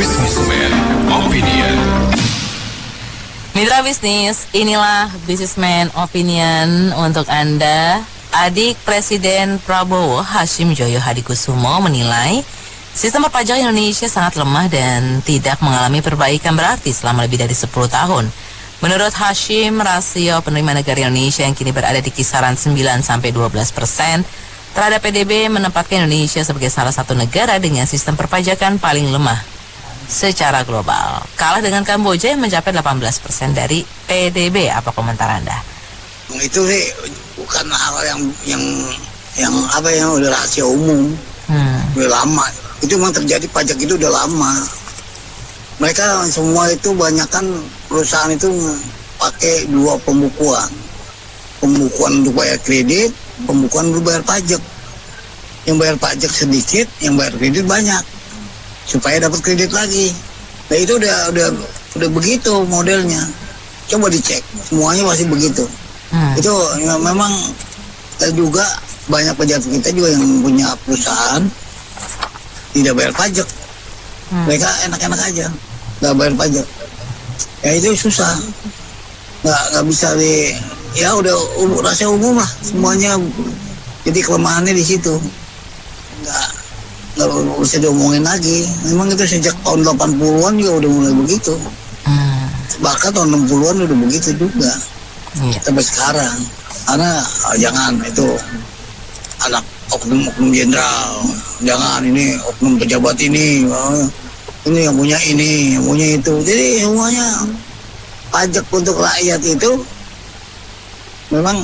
Businessman Opinion. Mitra bisnis, inilah Businessman Opinion untuk Anda. Adik Presiden Prabowo, Hashim Joyo Hadikusumo, menilai sistem perpajakan Indonesia sangat lemah dan tidak mengalami perbaikan berarti selama lebih dari 10 tahun. Menurut Hashim, rasio penerima negara Indonesia yang kini berada di kisaran 9-12% terhadap PDB menempatkan Indonesia sebagai salah satu negara dengan sistem perpajakan paling lemah secara global. Kalah dengan Kamboja yang mencapai 18% dari PDB. Apa komentar Anda? Itu sih bukan hal yang udah rahasia umum. Udah lama. Itu memang terjadi, pajak itu udah lama. Mereka semua itu banyakan perusahaan itu pakai dua pembukuan. Pembukuan untuk bayar kredit, pembukuan untuk bayar pajak. Yang bayar pajak sedikit, yang bayar kredit banyak, supaya dapat kredit lagi. Nah itu udah begitu modelnya. Coba dicek, semuanya masih begitu. Itu ya, memang kita juga banyak pejabat kita juga yang punya perusahaan tidak bayar pajak. Mereka enak-enak aja nggak bayar pajak. Ya itu susah, nggak bisa ya udah rahasia umum lah semuanya. Jadi kelemahannya di situ, nggak bisa diomongin lagi. Memang itu sejak tahun 80-an juga udah mulai begitu. Bahkan tahun 60-an udah begitu juga. Sampai sekarang. Karena jangan itu anak oknum jenderal, jangan ini oknum pejabat ini yang punya ini, yang punya itu. Jadi semuanya pajak untuk rakyat itu memang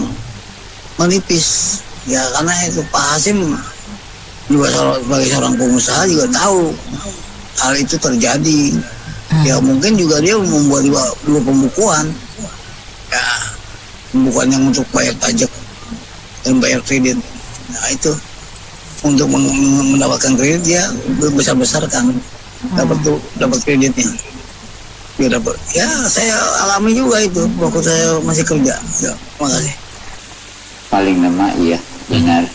menipis ya, karena itu Pak Hashim juga sebagai seorang pengusaha juga tahu hal itu terjadi. Ya mungkin juga dia membuat dua pembukuan ya, pembukuan yang untuk bayar pajak dan bayar kredit. Nah itu untuk mendapatkan kredit dia besar-besarkan dapat kreditnya. Dia dapat. Ya saya alami juga itu waktu saya masih kerja. Ya, makasih. Paling lama iya benar,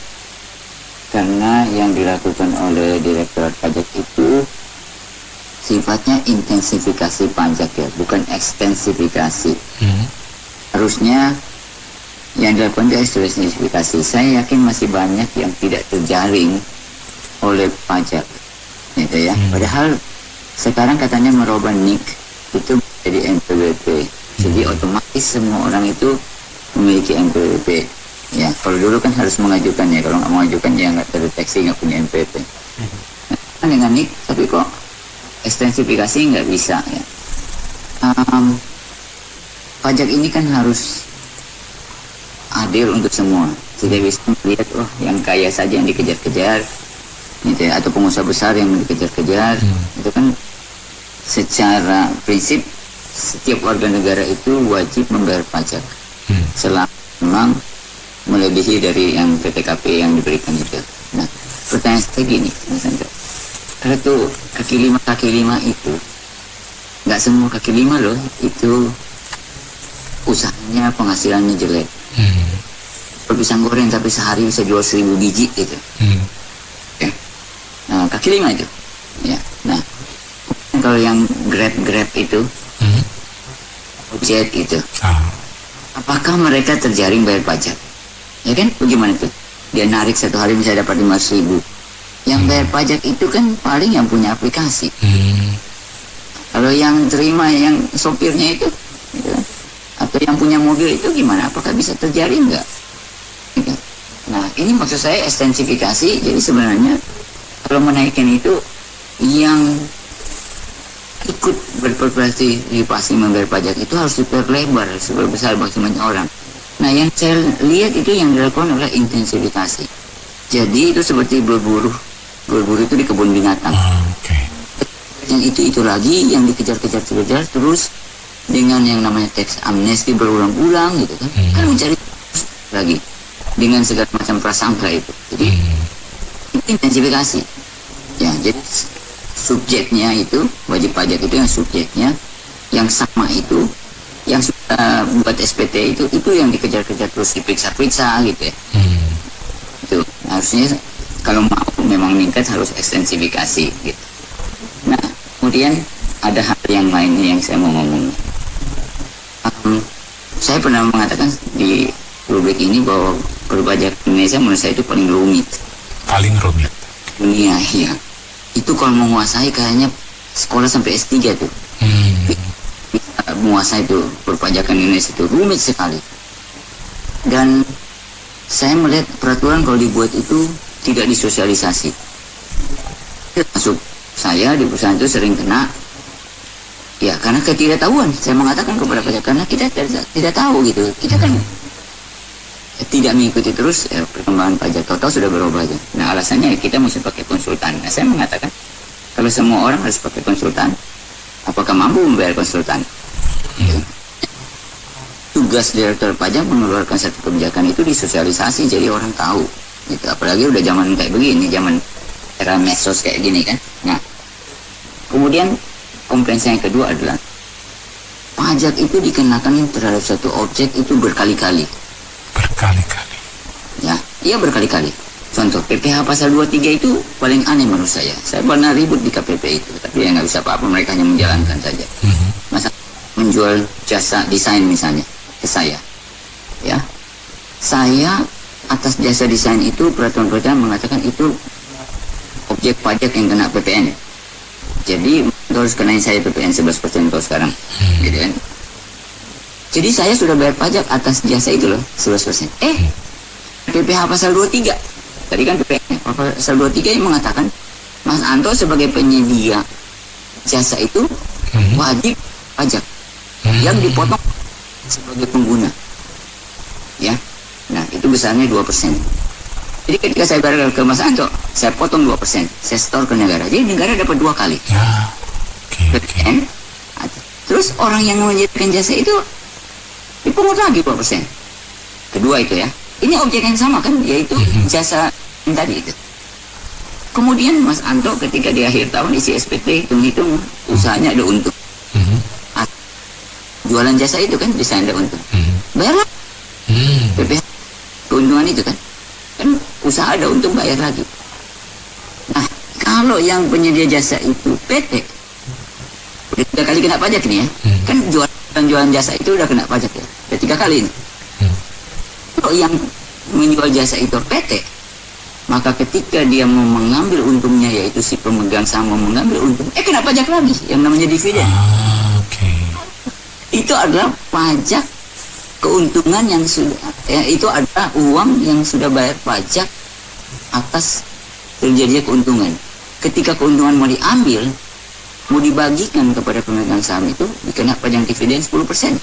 karena yang dilakukan oleh Direktorat Pajak itu sifatnya intensifikasi pajak ya, bukan ekstensifikasi. Harusnya yang dilakukan itu ekstensifikasi. Saya yakin masih banyak yang tidak terjaring oleh pajak, gitu ya. Padahal sekarang katanya merubah NIK itu jadi NPWP, jadi otomatis semua orang itu memiliki NPWP. Ya, kalau dulu kan harus mengajukan ya, kalau nggak mengajukan ya nggak terdeteksi, nggak punya NPWP. Nah, dengan NIK, tapi kok ekstensifikasi nggak bisa ya. Pajak ini kan harus adil untuk semua. Tidak bisa melihat yang kaya saja yang dikejar-kejar, gitu ya, atau pengusaha besar yang dikejar-kejar. Itu kan secara prinsip setiap warga negara itu wajib membayar pajak selama memang melebihi dari yang PTKP yang diberikan itu. Nah, pertanyaan saya gini, Mas Andra, kalau tuh kaki lima itu nggak semua kaki lima loh itu usahanya penghasilannya jelek. Pisang goreng tapi sehari bisa jual 1000 biji gitu. Okay. Nah, kaki lima itu. Ya. Nah, kalau yang grab itu, jet itu, apakah mereka terjaring bayar pajak? Ya kan, bagaimana tuh? Dia narik satu hari bisa dapat 5.000. Yang bayar pajak itu kan paling yang punya aplikasi. Kalau yang terima yang sopirnya itu, gitu, atau yang punya mobil itu gimana? Apakah bisa terjaring nggak? Gitu. Nah, ini maksud saya ekstensifikasi. Jadi sebenarnya kalau menaikkan itu yang ikut berpartisipasi membayar pajak itu harus diperlebar, harus diperbesar maksimalnya orang. Nah, yang saya lihat itu yang dilakukan oleh intensifikasi. Jadi itu seperti berburu itu di kebun binatang. Yang itu lagi yang dikejar-kejar terus dengan yang namanya teks amnesti berulang-ulang gitu kan. Kan mencari lagi dengan segala macam prasangka itu. Jadi intensifikasi. Ya, jadi subjeknya itu wajib pajak itu yang subjeknya yang sama itu yang sudah buat SPT itu yang dikejar-kejar terus diperiksa-periksa gitu ya. Itu harusnya kalau mau memang meningkat harus ekstensifikasi gitu. Nah, Kemudian ada hal yang lainnya yang saya mau ngomong. Saya pernah mengatakan di publik ini bahwa berpajak Indonesia menurut saya itu paling rumit. Paling rumit. Dunia, ya. Itu kalau menguasai kayaknya sekolah sampai S3 tuh. Bisa menguasai itu perpajakan Indonesia itu rumit sekali. Dan saya melihat peraturan kalau dibuat itu tidak disosialisasi. Masuk saya di perusahaan itu sering kena. Ya, karena ketidaktahuan. Saya mengatakan kepada pajak karena kita tidak tahu gitu. Kita kan tidak mengikuti terus perkembangan pajak. Total sudah berubah aja. Nah, alasannya kita mesti pakai konsultan. Nah, saya mengatakan kalau semua orang harus pakai konsultan, apakah mampu membayar konsultan? Tugas direktur pajak mengeluarkan satu kebijakan itu disosialisasi jadi orang tahu. Gitu. Apalagi udah zaman kayak begini, zaman era medsos kayak gini kan. Nah, kemudian komplain saya yang kedua adalah pajak itu dikenakan terhadap satu objek itu berkali-kali. Berkali-kali. Ya, iya berkali-kali. Contoh, PPh pasal 23 itu paling aneh menurut saya. Saya pernah ribut di KPP itu, tapi ya nggak bisa apa-apa, mereka hanya menjalankan saja. Masa menjual jasa desain misalnya ke saya. Ya, saya atas jasa desain itu peraturan mengatakan itu objek pajak yang kena PPN. Jadi harus kenain saya PPN 11% kalau sekarang, gitu kan? Jadi saya sudah bayar pajak atas jasa itu loh 11%. PPh pasal 23, tadi kan PPN pasal 23 yang mengatakan Mas Anto sebagai penyedia jasa itu wajib pajak yang dipotong sebagai pengguna, ya. Nah itu besarnya 2%. Jadi ketika saya bayar ke Mas Anto, saya potong 2%, saya store ke negara. Jadi negara dapat 2 kali. Ya. PPN. Terus orang yang menyediakan jasa itu dipungut lagi 2%. Kedua itu ya. Ini objek yang sama kan, yaitu jasa yang tadi itu. Kemudian Mas Anto ketika di akhir tahun isi SPT hitung-hitung usahanya ada untung. Jualan jasa itu kan bisa ada untung. Bayarlah. PPh keuntungan itu kan. Kan usaha ada untung bayar lagi. Nah, kalau yang penyedia jasa itu PT, udah 3 kali kena pajak nih ya. Kan jualan jasa itu udah kena pajak ya. Udah 3 kali ini. Kalau yang menjual jasa itu PT, maka ketika dia mau mengambil untungnya, yaitu si pemegang saham mau mengambil untung, kena pajak lagi yang namanya dividen. Itu adalah pajak keuntungan yang sudah, itu adalah uang yang sudah bayar pajak atas terjadinya keuntungan. Ketika keuntungan mau diambil, mau dibagikan kepada pemegang saham itu, dikena pajak dividen 10%.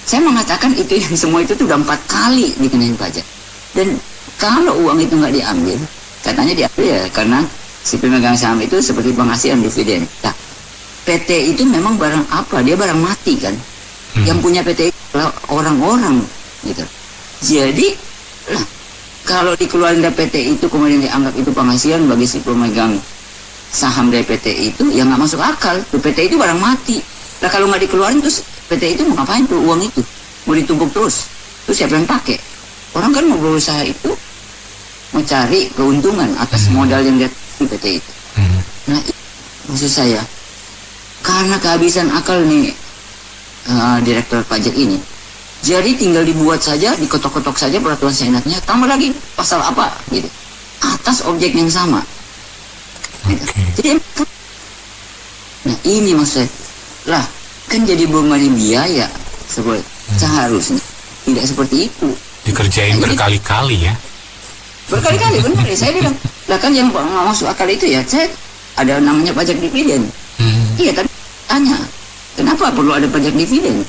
Saya mengatakan itu yang semua itu sudah 4 kali dikenain pajak. Dan kalau uang itu nggak diambil, katanya diambil ya karena si pemegang saham itu seperti penghasilan dividen. Nah, PT itu memang barang apa? Dia barang mati kan. Yang punya PT itu adalah orang-orang gitu. Jadi kalau dikeluarin dari PT itu kemudian dianggap itu penghasilan bagi si pemegang saham dari PT itu, ya nggak masuk akal. PT itu barang mati. Nah kalau nggak dikeluarin terus PT itu mau ngapain tuh uang itu? Mau ditumpuk terus? Terus siapa yang pakai? Orang kan mau berusaha itu mencari keuntungan atas modal yang dia di PT itu. Nah maksud saya, karena kehabisan akal nih direktur pajak ini, jadi tinggal dibuat saja, dikotok-kotok saja peraturan seenaknya, tambah lagi pasal apa gitu atas objek yang sama. Jadi nah ini maksud saya lah, kan jadi membebani biaya seharusnya tidak seperti itu. Dikerjain berkali-kali ya. Berkali-kali benar ya, saya bilang lah kan yang nggak masuk akal itu ya, saya ada namanya pajak dividen. Iya, tapi tanya kenapa perlu ada pajak dividen?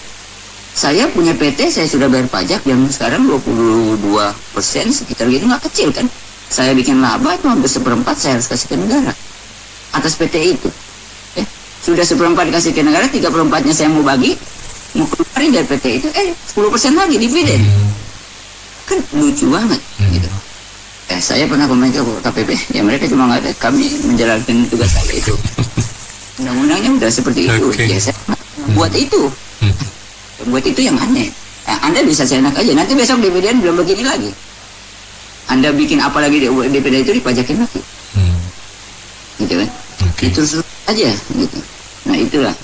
Saya punya PT, saya sudah bayar pajak yang sekarang 22% sekitar gitu, nggak kecil kan. Saya bikin laba itu hampir 1/4 saya harus kasih ke negara atas PT itu. Sudah 1/4 dikasih ke negara, 3/4-nya saya mau bagi, mau keluarin dari PT itu, 10% lagi dividen. Kan lucu banget gitu. Saya pernah komentar ke KPP, ya mereka cuma nggak ada, kami menjalankan tugas saya itu. Undang-undangnya udah seperti itu, ya saya buat itu. Buat itu yang aneh. Anda bisa seenak aja, nanti besok dividen belum begini lagi. Anda bikin apa lagi di dividen itu dipajakin lagi. Gitu kan? Itu aja gitu. Nah itulah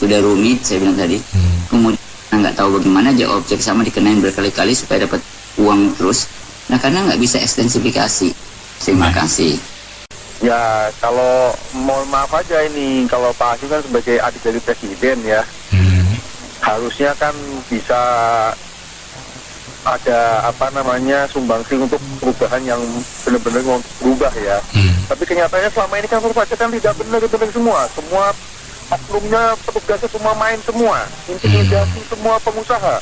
sudah rumit saya bilang tadi. Kemudian nggak tahu bagaimana aja objek sama dikenain berkali-kali supaya dapat uang terus. Nah karena nggak bisa ekstensifikasi. Terima kasih. Ya, kalau mohon maaf aja ini, kalau Pak Hasim kan sebagai adik dari presiden ya, harusnya kan bisa ada sumbangsi untuk perubahan yang benar-benar berubah ya. Tapi kenyataannya selama ini kan perpajakan tidak benar-benar semua oknumnya, petugasnya semua main semua, intimidasi semua pengusaha.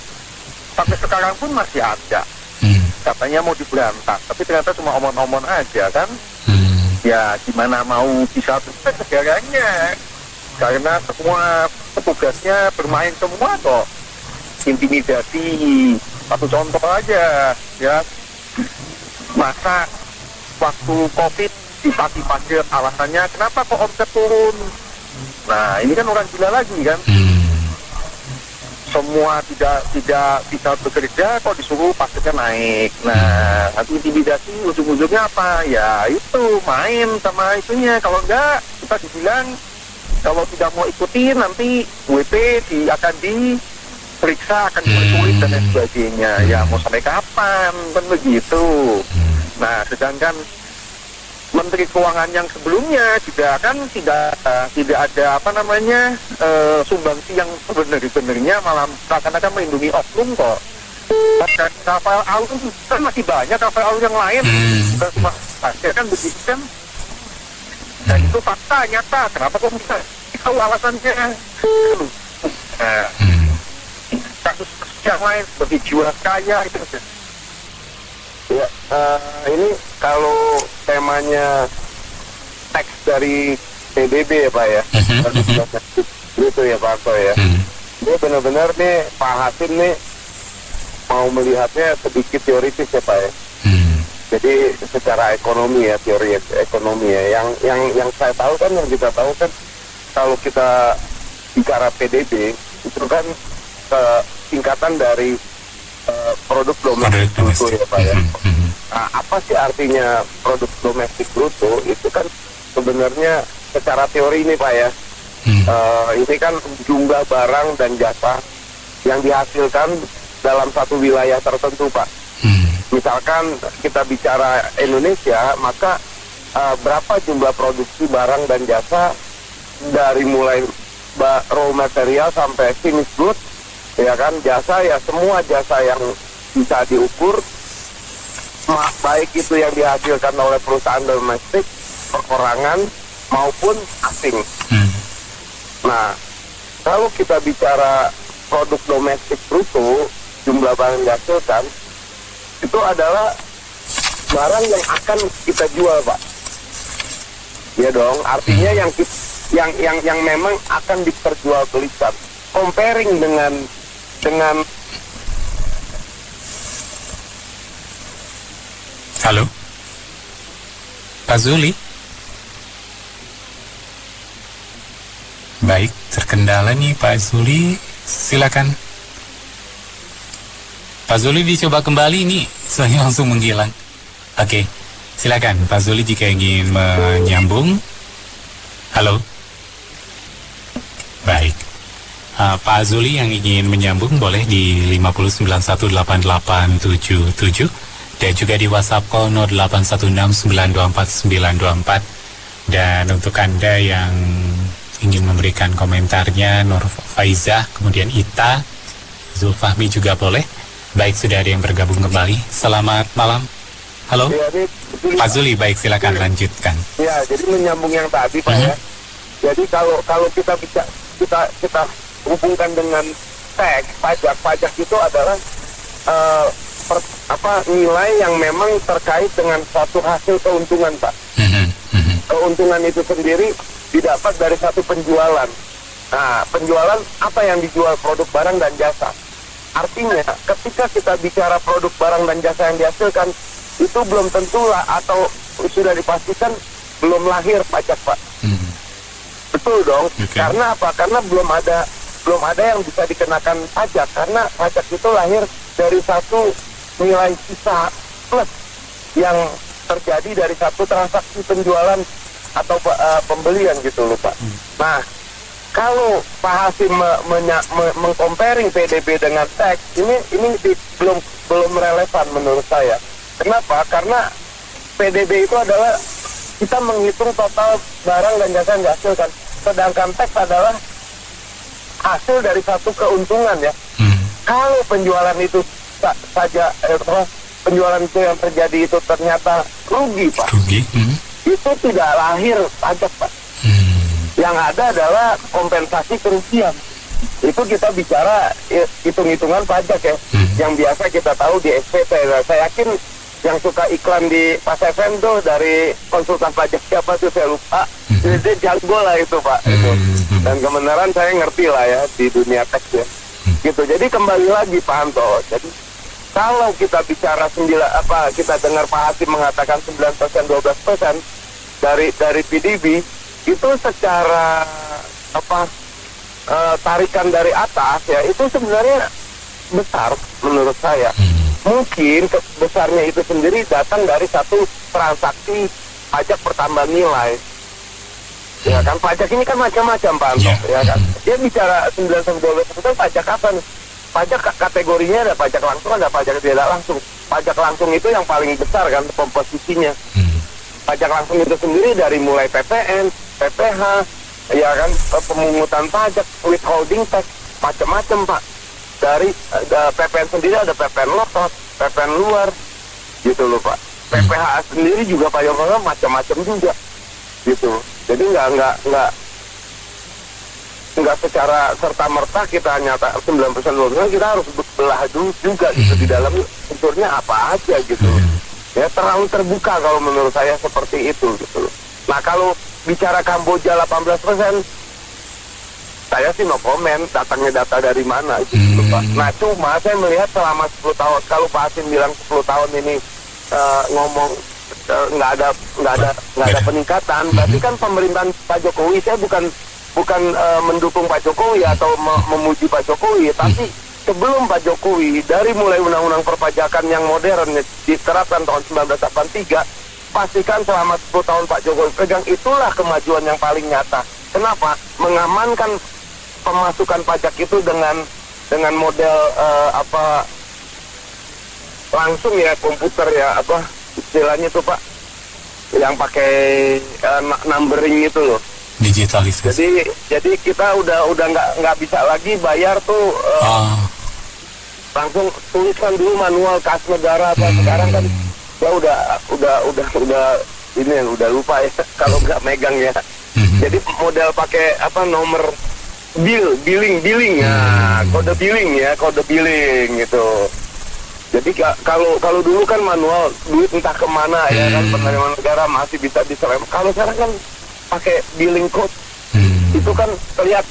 Sampai sekarang pun masih ada. Katanya mau diberantas, tapi ternyata cuma omong-omong aja kan. Ya gimana mau bisa sukses negaranya, karena semua petugasnya bermain semua kok. Intimidasi, satu contoh aja ya, masa waktu COVID dipaki-paki alasannya kenapa kok omset turun. Nah ini kan orang gila lagi kan. Semua tidak bisa bekerja kok disuruh pajaknya naik. Nah nanti intimidasi ujung-ujungnya apa? Ya itu main sama itunya. Kalau enggak kita dibilang kalau tidak mau ikutin nanti WP akan diperiksa, akan dipersulit dan lain sebagainya. Ya mau sampai kapan kan begitu. Nah sedangkan Menteri Keuangan yang sebelumnya juga kan tidak ada sumbangsi yang sebenarnya malah seakan-akan melindungi oknum kok. Rafael Alun kan masih banyak Rafael Alun yang lain, bukan cuma saya kan begitu kan. Dan itu fakta nyata. Kenapa kok bisa tahu alasannya? Nah, kasus yang lain seperti Jiwasraya itu. Ya, ini kalau temanya teks dari PBB ya Pak ya, gitu ya Pak Anto ya. Ini benar-benar nih Pak Hasim nih mau melihatnya sedikit teoritis ya Pak ya. Jadi secara ekonomi ya, teori ekonomi ya. Yang saya tahu kan, yang kita tahu kan, kalau kita bicara PDB itu kan singkatan dari produk domestik bruto ya Pak ya. Nah, apa sih artinya produk domestik bruto? Itu kan sebenarnya secara teori ini Pak ya. Ini kan jumlah barang dan jasa yang dihasilkan dalam satu wilayah tertentu Pak. Misalkan kita bicara Indonesia, maka berapa jumlah produksi barang dan jasa dari mulai raw material sampai finished goods, ya kan, jasa ya, semua jasa yang bisa diukur, baik itu yang dihasilkan oleh perusahaan domestik, perorangan maupun asing. Nah, kalau kita bicara produk domestik bruto, jumlah barang yang dihasilkan itu adalah barang yang akan kita jual Pak. Ya dong, artinya yang memang akan diperjualbelikan. Comparing dengan Halo, Pak Zuli. Baik, terkendala nih Pak Zuli, silakan. Pak Zuli dicoba kembali nih, saya langsung menghilang. Oke, silakan Pak Zuli jika ingin menyambung. Halo. Baik. Pak Zuli yang ingin menyambung boleh di 5918877 dan juga di WhatsApp call 0816924924. Dan untuk Anda yang ingin memberikan komentarnya, Nur Faizah, kemudian Ita, Zulfahmi juga boleh. Baik, sudah ada yang bergabung kembali. Selamat malam. Halo, ya, Pak Zuli, baik silakan lanjutkan. Ya, jadi menyambung yang tadi Pak ya. Jadi kalau kita hubungkan dengan teks pajak itu adalah nilai yang memang terkait dengan suatu hasil keuntungan Pak. Keuntungan itu sendiri didapat dari satu penjualan. Nah, penjualan apa yang dijual, produk barang dan jasa. Artinya ketika kita bicara produk barang dan jasa yang dihasilkan, itu belum tentulah atau sudah dipastikan belum lahir pajak Pak. Betul dong. Karena apa? Karena belum ada yang bisa dikenakan pajak, karena pajak itu lahir dari satu nilai sisa plus yang terjadi dari satu transaksi penjualan atau pembelian gitu loh Pak. Nah, kalau Pak Hasim mengcomparing PDB dengan tax, ini belum relevan menurut saya. Kenapa? Karena PDB itu adalah kita menghitung total barang dan jasa yang dihasilkan, sedangkan tax adalah hasil dari satu keuntungan ya. Kalau penjualan itu saja penjualan itu yang terjadi itu ternyata rugi Pak, itu tidak lahir pajak Pak. Yang ada adalah kompensasi kerugian. Itu kita bicara hitung-hitungan pajak ya, yang biasa kita tahu di SPT. Nah, saya yakin yang suka iklan di Pas FM tuh dari konsultan pajak siapa tuh saya lupa, dia jago lah itu Pak. Itu. Dan kebenaran saya ngerti lah ya di dunia teks ya. Gitu. Jadi kembali lagi Pak Anto. Jadi kalau kita bicara kita dengar Pak Hasim mengatakan 9% 12% dari PDB itu secara tarikan dari atas ya, itu sebenarnya besar menurut saya. Mungkin besarnya itu sendiri datang dari satu transaksi pajak pertambahan nilai. Ya kan, pajak ini kan macam-macam Pak Anto, ya kan. Dia bicara 9-12% pajak apa nih? Pajak kategorinya ada pajak langsung, ada pajak tidak langsung. Pajak langsung itu yang paling besar kan komposisinya. Pajak langsung itu sendiri dari mulai PPN, PPH, ya kan, pemungutan pajak, withholding tax, macam-macam Pak. Dari PPN sendiri ada PPN lokal, PPN luar, gitu loh Pak. PPH sendiri juga pajaknya macam-macam juga, gitu. Jadi nggak secara serta-merta kita nyata 9% kita harus belah dulu juga gitu di dalam unsurnya apa aja gitu. Ya terlalu terbuka kalau menurut saya seperti itu gitu. Nah kalau bicara Kamboja 18%, saya sih no comment, datangnya data dari mana gitu Pak. Nah cuma saya melihat selama 10 tahun, kalau Pak Hasim bilang 10 tahun ini ngomong nggak ada peningkatan, berarti kan pemerintahan Pak Jokowi, saya bukan mendukung Pak Jokowi atau memuji Pak Jokowi, tapi sebelum Pak Jokowi, dari mulai undang-undang perpajakan yang modern diterapkan tahun 1983, pastikan selama 10 tahun Pak Jokowi pegang, itulah kemajuan yang paling nyata. Kenapa? Mengamankan pemasukan pajak itu dengan model langsung ya, komputer ya, istilahnya tuh Pak, yang pakai numbering itu loh, digitalisasi. Jadi kita udah nggak bisa lagi bayar tuh langsung tuliskan dulu manual kas negara apa. Sekarang kan ya udah ini udah lupa ya kalau nggak megang ya. Jadi model pakai nomor billing ya, kode billing gitu. Jadi kalau dulu kan manual, duit entah kemana ya kan, penerimaan negara masih bisa diserem. Kalau sekarang kan pakai billing code, itu kan terlihat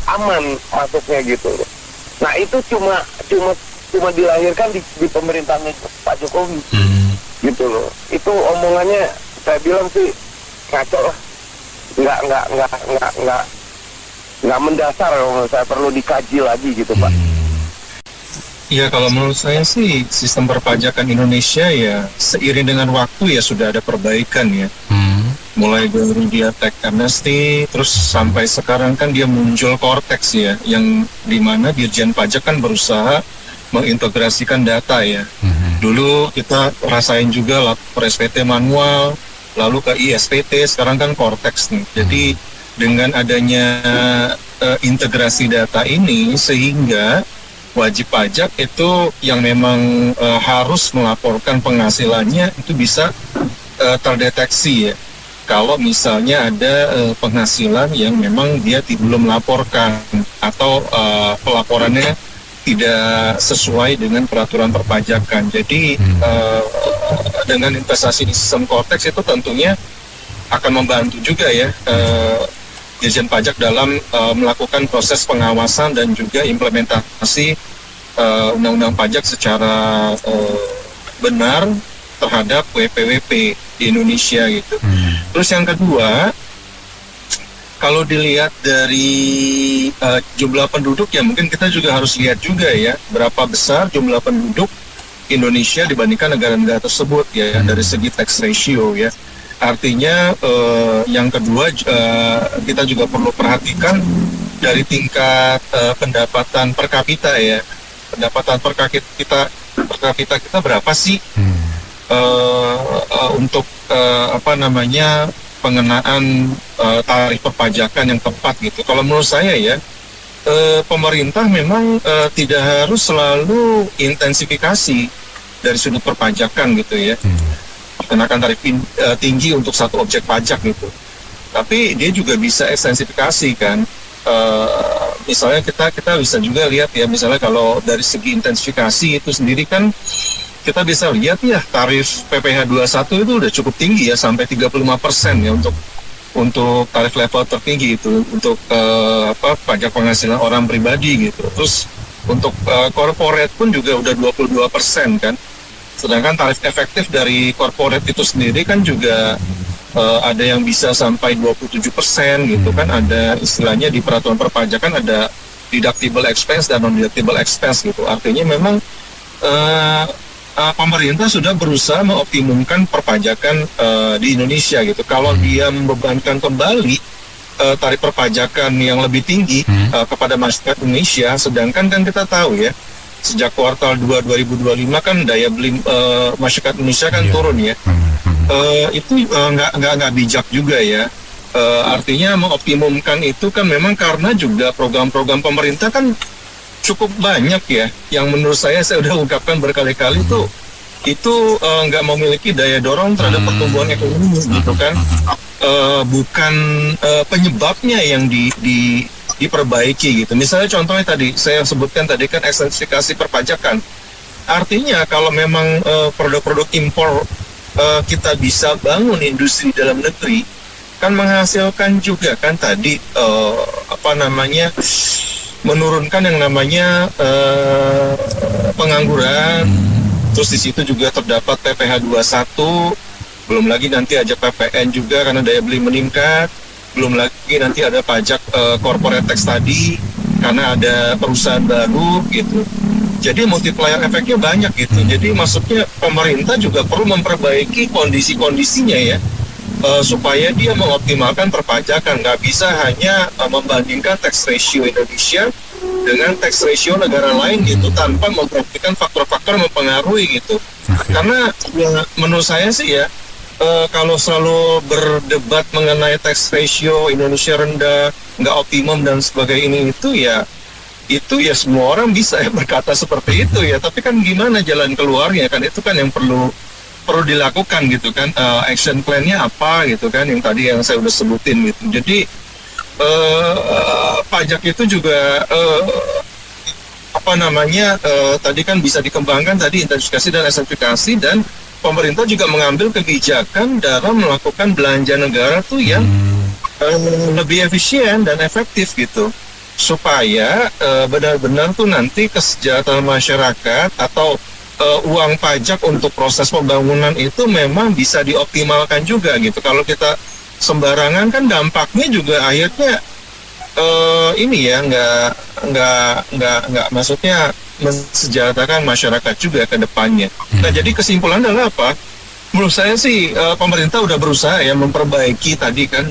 aman masuknya gitu. Nah itu cuma dilahirkan di pemerintahan Pak Jokowi, gitu loh. Itu omongannya saya bilang sih ngaco lah, nggak mendasar. Saya perlu dikaji lagi gitu Pak. Ya kalau menurut saya sih sistem perpajakan Indonesia ya seiring dengan waktu ya sudah ada perbaikan ya. Mulai dari dia tax amnesty, terus sampai sekarang kan dia muncul Cortex ya, yang dimana Dirjen Pajak kan berusaha mengintegrasikan data ya. Dulu kita rasain juga lapor SPT manual, lalu ke ISPT, sekarang kan Cortex nih. Jadi dengan adanya integrasi data ini sehingga wajib pajak itu yang memang harus melaporkan penghasilannya itu bisa terdeteksi ya. Kalau misalnya ada penghasilan yang memang dia belum melaporkan atau pelaporannya tidak sesuai dengan peraturan perpajakan. Jadi dengan investasi di sistem Cortex itu tentunya akan membantu juga ya Dirjen Pajak dalam melakukan proses pengawasan dan juga implementasi undang-undang pajak secara benar terhadap WP-WP di Indonesia gitu. Terus yang kedua, kalau dilihat dari jumlah penduduk ya mungkin kita juga harus lihat juga ya berapa besar jumlah penduduk Indonesia dibandingkan negara-negara tersebut ya dari segi tax ratio ya. Artinya yang kedua kita juga perlu perhatikan dari tingkat pendapatan per kapita ya. Pendapatan per kapita kita berapa sih untuk pengenaan tarif perpajakan yang tepat gitu. Kalau menurut saya ya, pemerintah memang tidak harus selalu intensifikasi dari sudut perpajakan gitu ya. Kenakan tarif tinggi untuk satu objek pajak gitu. Tapi dia juga bisa ekstensifikasi kan. Misalnya kita bisa juga lihat ya, misalnya kalau dari segi intensifikasi itu sendiri kan kita bisa lihat ya tarif PPh 21 itu udah cukup tinggi ya, sampai 35% ya untuk tarif level tertinggi itu untuk pajak penghasilan orang pribadi gitu. Terus untuk corporate pun juga udah 22% kan. Sedangkan tarif efektif dari corporate itu sendiri kan juga ada yang bisa sampai 27% gitu kan. Ada istilahnya di peraturan perpajakan ada deductible expense dan non-deductible expense gitu. Artinya memang pemerintah sudah berusaha mengoptimumkan perpajakan di Indonesia gitu. Kalau dia membebankan kembali tarif perpajakan yang lebih tinggi kepada masyarakat Indonesia, sedangkan kan kita tahu ya, sejak kuartal 2 2025 kan daya beli masyarakat Indonesia kan turun ya. Itu nggak bijak juga ya. Artinya mengoptimumkan itu kan memang karena juga program-program pemerintah kan cukup banyak ya, yang menurut saya udah ungkapkan berkali-kali itu nggak memiliki daya dorong terhadap pertumbuhan ekonomi gitu kan. Bukan penyebabnya yang diperbaiki gitu. Misalnya contohnya tadi saya sebutkan tadi kan ekstensifikasi perpajakan. Artinya kalau memang produk-produk impor kita bisa bangun industri dalam negeri, kan menghasilkan juga kan tadi menurunkan yang namanya pengangguran. Terus di situ juga terdapat PPh 21, belum lagi nanti ada PPN juga karena daya beli meningkat. Belum lagi nanti ada pajak corporate tax tadi karena ada perusahaan baru gitu. Jadi multiplier efeknya banyak gitu. Jadi maksudnya pemerintah juga perlu memperbaiki kondisi-kondisinya ya, supaya dia mengoptimalkan perpajakan. Nggak bisa hanya membandingkan tax ratio Indonesia dengan tax ratio negara lain gitu tanpa memperhatikan faktor-faktor mempengaruhi gitu. Karena ya, menurut saya sih ya, kalau selalu berdebat mengenai tax ratio Indonesia rendah, nggak optimum dan sebagainya itu ya semua orang bisa ya berkata seperti itu ya. Tapi kan gimana jalan keluarnya kan, itu kan yang perlu dilakukan gitu kan. Action plan-nya apa gitu kan, yang tadi yang saya udah sebutin gitu. Jadi pajak itu juga tadi kan bisa dikembangkan tadi intensifikasi dan ekstensifikasi, dan pemerintah juga mengambil kebijakan dalam melakukan belanja negara tuh yang lebih efisien dan efektif gitu, supaya benar-benar tuh nanti kesejahteraan masyarakat atau uang pajak untuk proses pembangunan itu memang bisa dioptimalkan juga gitu. Kalau kita sembarangan kan dampaknya juga akhirnya nggak maksudnya mensejahterakan masyarakat juga ke depannya. Nah, jadi kesimpulan adalah apa? Menurut saya sih pemerintah udah berusaha ya memperbaiki tadi kan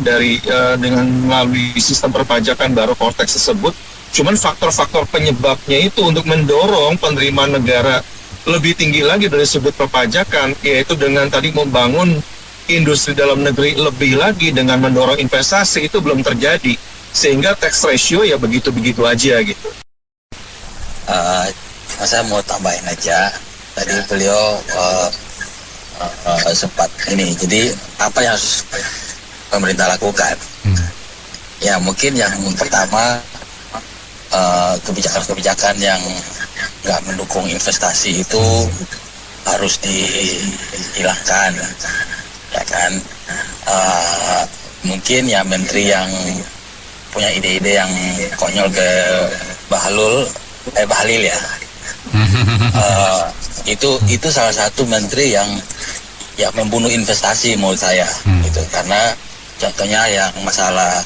dengan melalui sistem perpajakan baru Cortex tersebut. Cuman faktor-faktor penyebabnya itu untuk mendorong penerimaan negara lebih tinggi lagi dari sudut perpajakan, yaitu dengan tadi membangun industri dalam negeri lebih lagi dengan mendorong investasi, itu belum terjadi. Sehingga tax ratio ya begitu-begitu aja gitu. Saya mau tambahin aja, tadi beliau sempat ini, jadi apa yang harus pemerintah lakukan? Ya mungkin yang pertama, kebijakan-kebijakan yang nggak mendukung investasi itu harus dihilangkan, ya kan? Mungkin ya menteri yang punya ide-ide yang konyol ke Bahlil ya. Itu salah satu menteri yang ya membunuh investasi menurut saya gitu, karena contohnya yang masalah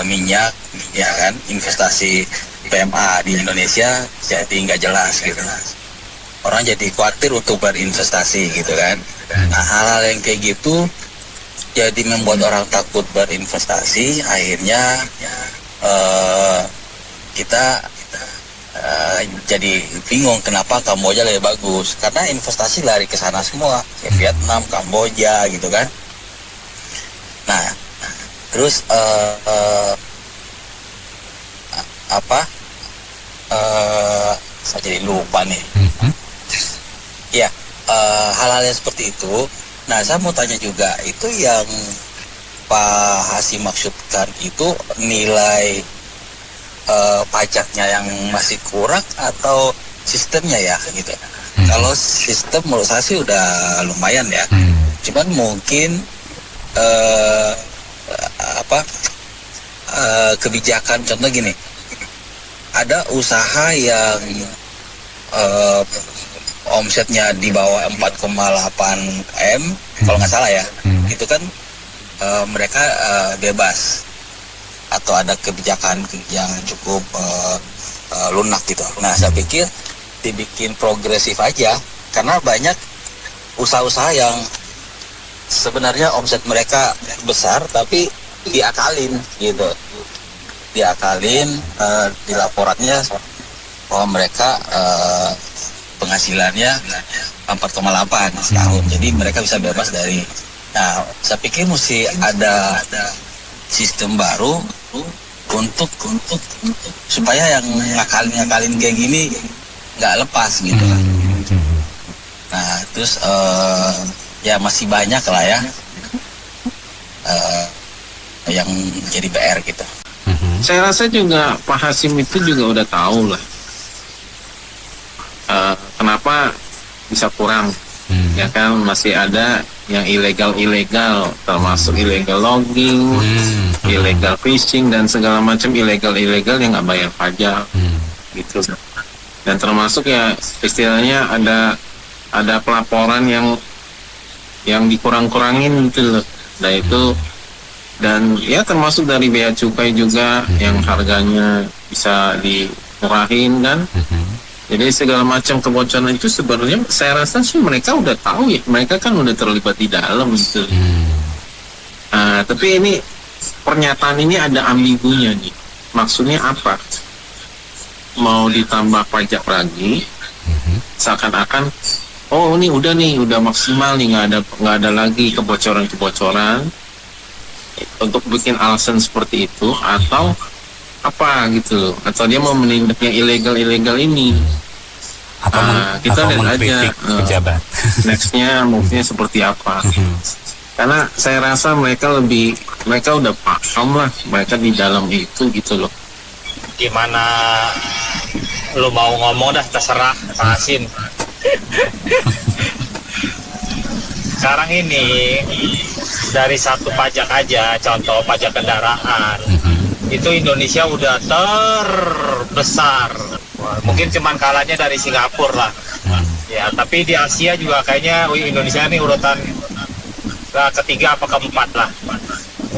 minyak ya kan, investasi PMA di Indonesia jadi nggak jelas gitu, orang jadi khawatir untuk berinvestasi gitu kan. Nah, hal-hal yang kayak gitu jadi membuat orang takut berinvestasi. Akhirnya kita jadi bingung kenapa Kamboja lebih bagus, karena investasi lari ke sana semua, kayak Vietnam, Kamboja gitu kan. Nah, terus saya jadi lupa nih. Ya, hal-hal yang seperti itu. Nah, saya mau tanya juga, itu yang Pak Hasyim maksudkan itu nilai pajaknya yang masih kurang atau sistemnya ya gitu. Kalau sistem menurut saya sih udah lumayan ya. Cuman mungkin kebijakan, contoh gini, ada usaha yang omsetnya di bawah 4,8 M kalau nggak salah ya, itu kan mereka bebas atau ada kebijakan yang cukup lunak gitu. Nah, saya pikir dibikin progresif aja, karena banyak usaha-usaha yang sebenarnya omset mereka besar tapi diakalin gitu, diakalin di laporannya bahwa mereka penghasilannya 4,8 setahun, jadi mereka bisa bebas dari. Nah, saya pikir mesti ada sistem baru untuk supaya yang ngakalin kayak gini nggak lepas gitu. Nah, terus ya masih banyak lah ya yang jadi PR gitu. Saya rasa juga Pak Hasyim itu juga udah tahu lah kenapa bisa kurang. Ya kan, masih ada yang ilegal, termasuk illegal logging, illegal fishing, dan segala macam ilegal yang nggak bayar pajak, gitu. Dan termasuk ya istilahnya ada pelaporan yang dikurang-kurangin gitu loh. Nah itu, dan ya termasuk dari bea cukai juga yang harganya bisa dimurahin kan. Jadi segala macam kebocoran itu sebenarnya saya rasa sih mereka udah tahu ya, mereka kan udah terlibat di dalam gitu. Tapi ini pernyataan ini ada ambigunya nih. Maksudnya apa? Mau ditambah pajak lagi, seakan-akan ini udah maksimal nih, nggak ada lagi kebocoran untuk bikin alasan seperti itu, atau apa gitu, atau dia mau menindak yang ilegal ini. Kita lihat aja pejabat nextnya move-nya seperti apa. Karena saya rasa mereka udah paham lah, mereka di dalam itu gitu loh. Gimana lu mau ngomong dah, terserah Pak Hasyim. Sekarang ini dari satu pajak aja, contoh pajak kendaraan, itu Indonesia udah terbesar. Mungkin cuman kalahnya dari Singapura lah. Ya, tapi di Asia juga kayaknya Indonesia ini urutan ketiga apa keempat lah.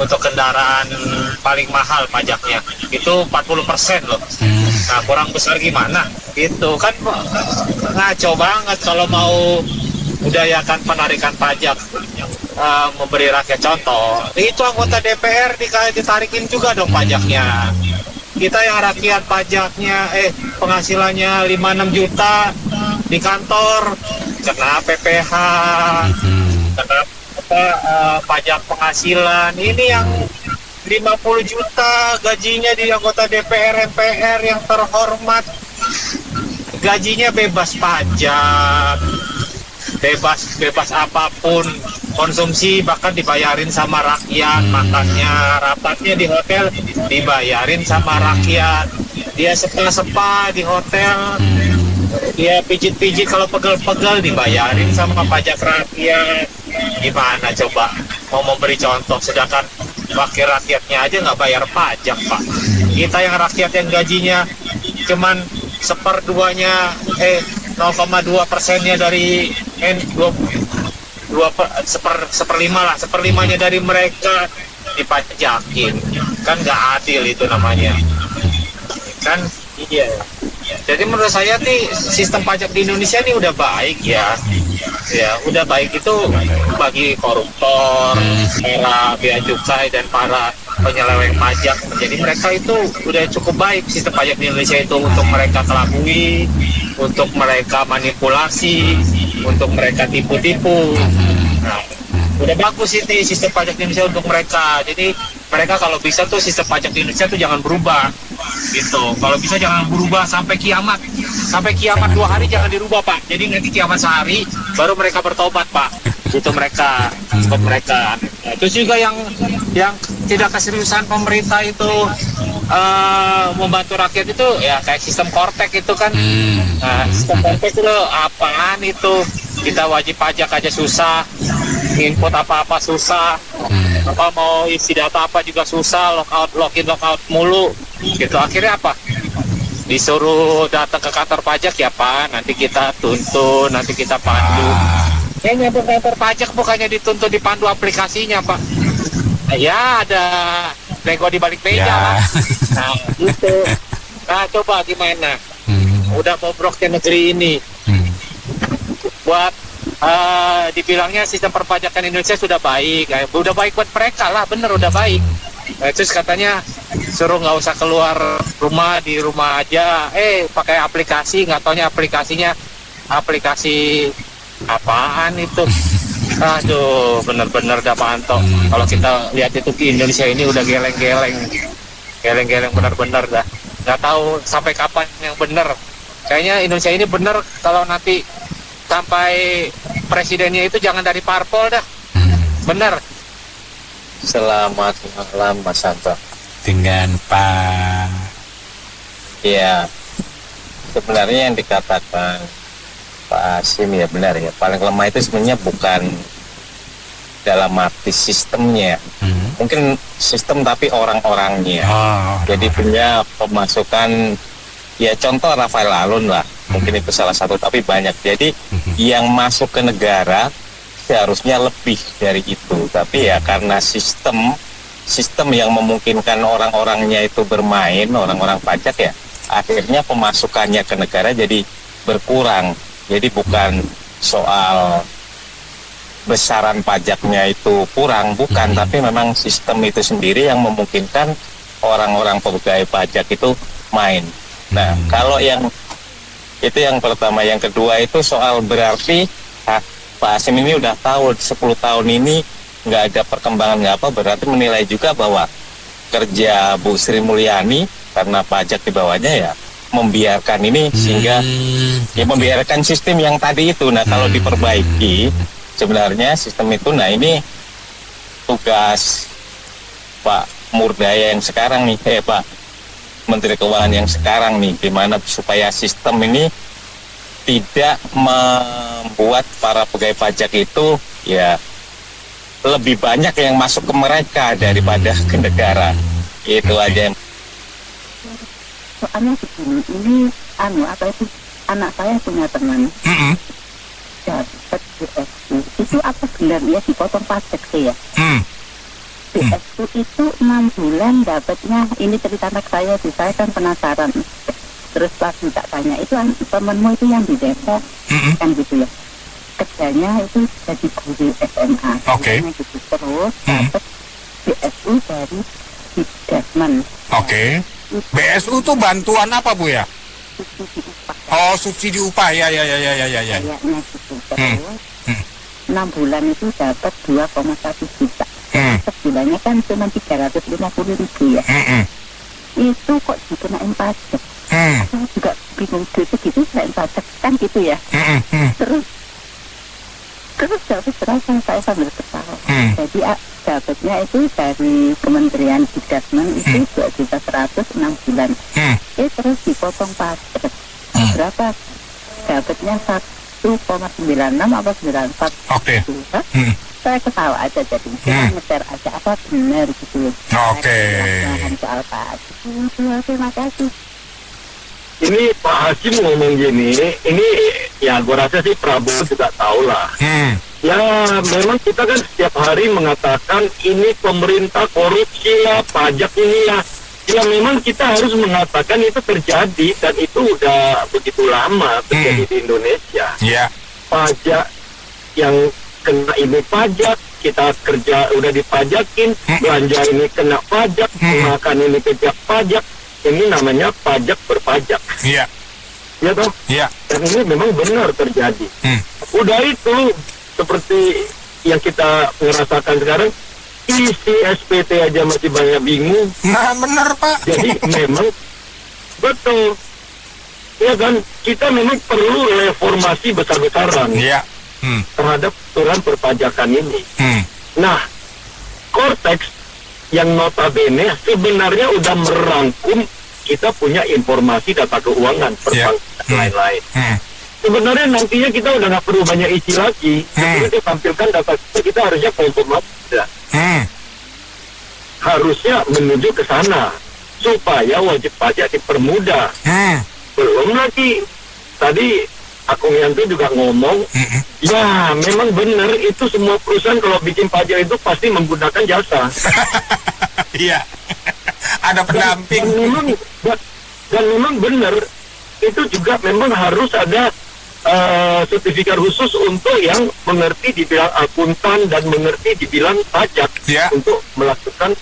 Untuk kendaraan paling mahal pajaknya itu 40% loh. Nah, kurang besar gimana? Itu kan ngaco banget kalau mau budayakan penarikan pajak, memberi rakyat contoh. Itu anggota DPR ditarikin juga dong pajaknya. Kita yang rakyat pajaknya penghasilannya 5-6 juta di kantor kena PPH, kena pajak penghasilan. Ini yang 50 juta gajinya di anggota DPR, MPR yang terhormat, gajinya bebas pajak, bebas apapun konsumsi, bahkan dibayarin sama rakyat. Makannya, rapatnya di hotel dibayarin sama rakyat. Dia spa di hotel, dia pijit-pijit kalau pegel-pegel dibayarin sama pajak rakyat. Gimana coba mau memberi contoh, sedangkan wakil rakyatnya aja nggak bayar pajak, Pak. Kita yang rakyat yang gajinya cuman 1/2-nya 0,2%-nya dari 1/5 dari mereka dipajakin, kan nggak adil itu namanya kan. Iya, jadi menurut saya nih sistem pajak di Indonesia ini udah baik ya, Ya, udah baik itu bagi koruptor, para bea cukai dan para penyeleweng pajak. Jadi mereka itu udah cukup baik sistem pajak di Indonesia itu untuk mereka kelabui, untuk mereka manipulasi, untuk mereka tipu-tipu. Nah, udah bagus ini sistem pajak di Indonesia untuk mereka. Jadi mereka kalau bisa tuh sistem pajak di Indonesia tuh jangan berubah gitu. Kalau bisa jangan berubah sampai kiamat. Sampai kiamat 2 hari jangan dirubah, Pak. Jadi nanti kiamat sehari baru mereka bertobat, Pak. Itu mereka, untuk mereka. Nah, terus juga yang tidak keseriusan pemerintah itu membantu rakyat itu ya kayak sistem Kortek itu kan. Nah, sistem Kortek itu apaan itu? Kita wajib pajak aja susah, input apa-apa susah, apa mau isi data apa juga susah, login logout mulu gitu. Akhirnya apa? Disuruh datang ke kantor pajak ya Pak, nanti kita tuntun, nanti kita pandu. Nyampe kantor pajak bukannya dituntun dipandu aplikasinya Pak. Ya ada nego di balik meja Pak. Nah gitu. Nah coba gimana? Udah bobroknya negeri ini. Buat dibilangnya sistem perpajakan Indonesia sudah baik, udah baik buat mereka lah, bener udah baik. Terus katanya suruh nggak usah keluar rumah, di rumah aja, pakai aplikasi, nggak taunya aplikasinya aplikasi apaan itu. Aduh, bener-bener dah Pak Anto. Kalau kita lihat itu di Indonesia ini udah geleng-geleng bener-bener dah. Nggak tahu sampai kapan yang bener. Kayaknya Indonesia ini bener kalau nanti sampai presidennya itu jangan dari parpol dah. Bener. Selamat malam Mas Santo. Dengan Pak. Ya, sebenarnya yang dikatakan Pak Hasyim ya benar ya. Paling lemah itu sebenarnya bukan dalam arti sistemnya. Mungkin sistem tapi orang-orangnya. Jadi punya pemasukan, ya contoh Rafael Alun lah. Mungkin itu salah satu, tapi banyak. Jadi yang masuk ke negara seharusnya lebih dari itu. Tapi ya karena sistem yang memungkinkan orang-orangnya itu bermain, orang-orang pajak ya, akhirnya pemasukannya ke negara jadi berkurang. Jadi bukan soal besaran pajaknya itu kurang, bukan, tapi memang sistem itu sendiri yang memungkinkan orang-orang pegawai pajak itu main. Nah, kalau yang itu yang pertama. Yang kedua itu soal berarti Pak Hasyim ini udah tahu 10 tahun ini nggak ada perkembangan nggak apa, berarti menilai juga bahwa kerja Bu Sri Mulyani karena pajak di bawahnya ya membiarkan ini sehingga ya membiarkan sistem yang tadi itu. Nah kalau diperbaiki sebenarnya sistem itu, nah ini tugas Pak Murdaya yang sekarang nih, Pak Menteri Keuangan yang sekarang nih, gimana supaya sistem ini tidak membuat para pegawai pajak itu ya lebih banyak yang masuk ke mereka daripada ke negara. Itu aja. Soalnya begini, ini apa itu, anak saya punya teman dapat BSU, itu apa sebenarnya dipotong pajak sih ya? BSU itu 6 bulan dapatnya, ini cerita anak saya sih, saya kan penasaran. Terus pas minta tanya, itu temenmu itu yang di Depok, kan gitu ya, kerjanya itu jadi guru SMA. Gitu. Terus dapat BSU dari Bidasmen. BSU itu bantuan apa Bu ya? Subsidi upah. Oh, subsidi upah, ya. Kayaknya gitu. Terus 6 bulan itu dapat 2,1 juta. Sebulannya kan cuma 350.000 ya. Itu kok dikenain pajak? Saya juga bingung, gitu selain pajak kan gitu ya. Terus dapat berapa, saya sambil ketawa. Jadi dapatnya itu dari Kementerian Bidasmen itu 2.100.000 6 bulan. Terus dipotong pajak berapa? Dapatnya 1,96 apa 94 saya ketawa aja, jadi nge-share aja apa benar gitu. Soal pajak. Terima kasih. Ini Pak Hasyim ngomong gini, ini ya gue rasa sih Prabowo juga tahu lah. Ya memang kita kan setiap hari mengatakan ini pemerintah korupsi lah, pajak ini lah. Ya memang kita harus mengatakan itu terjadi, dan itu udah begitu lama terjadi di Indonesia. Pajak yang kena ini pajak, kita kerja udah dipajakin, belanja ini kena pajak, makan ini kena pajak. Ini namanya pajak berpajak. Iya. Ya toh? Iya. Dan ini memang benar terjadi. Udah itu seperti yang kita ngerasakan sekarang, isi SPT aja masih banyak bingung. Nah, benar Pak. Jadi memang betul. Ya kan, kita memang perlu reformasi besar-besaran. Iya. Terhadap aturan perpajakan ini. Nah, Cortex yang notabene sebenarnya udah merangkum kita punya informasi data keuangan, perbankan, dan lain-lain. Sebenarnya nantinya kita udah nggak perlu banyak isi lagi. Kita tampilkan data kita harusnya konfirmasi. Harusnya menuju ke sana supaya wajib pajak dipermudah. Belum lagi tadi Akung Yanto juga ngomong, ya memang benar itu semua perusahaan kalau bikin pajak itu pasti menggunakan jasa. Iya. Ada pendamping. Dan memang benar itu juga memang harus ada sertifikat khusus untuk yang mengerti dibilang akuntan dan mengerti dibilang pajak untuk melakukan.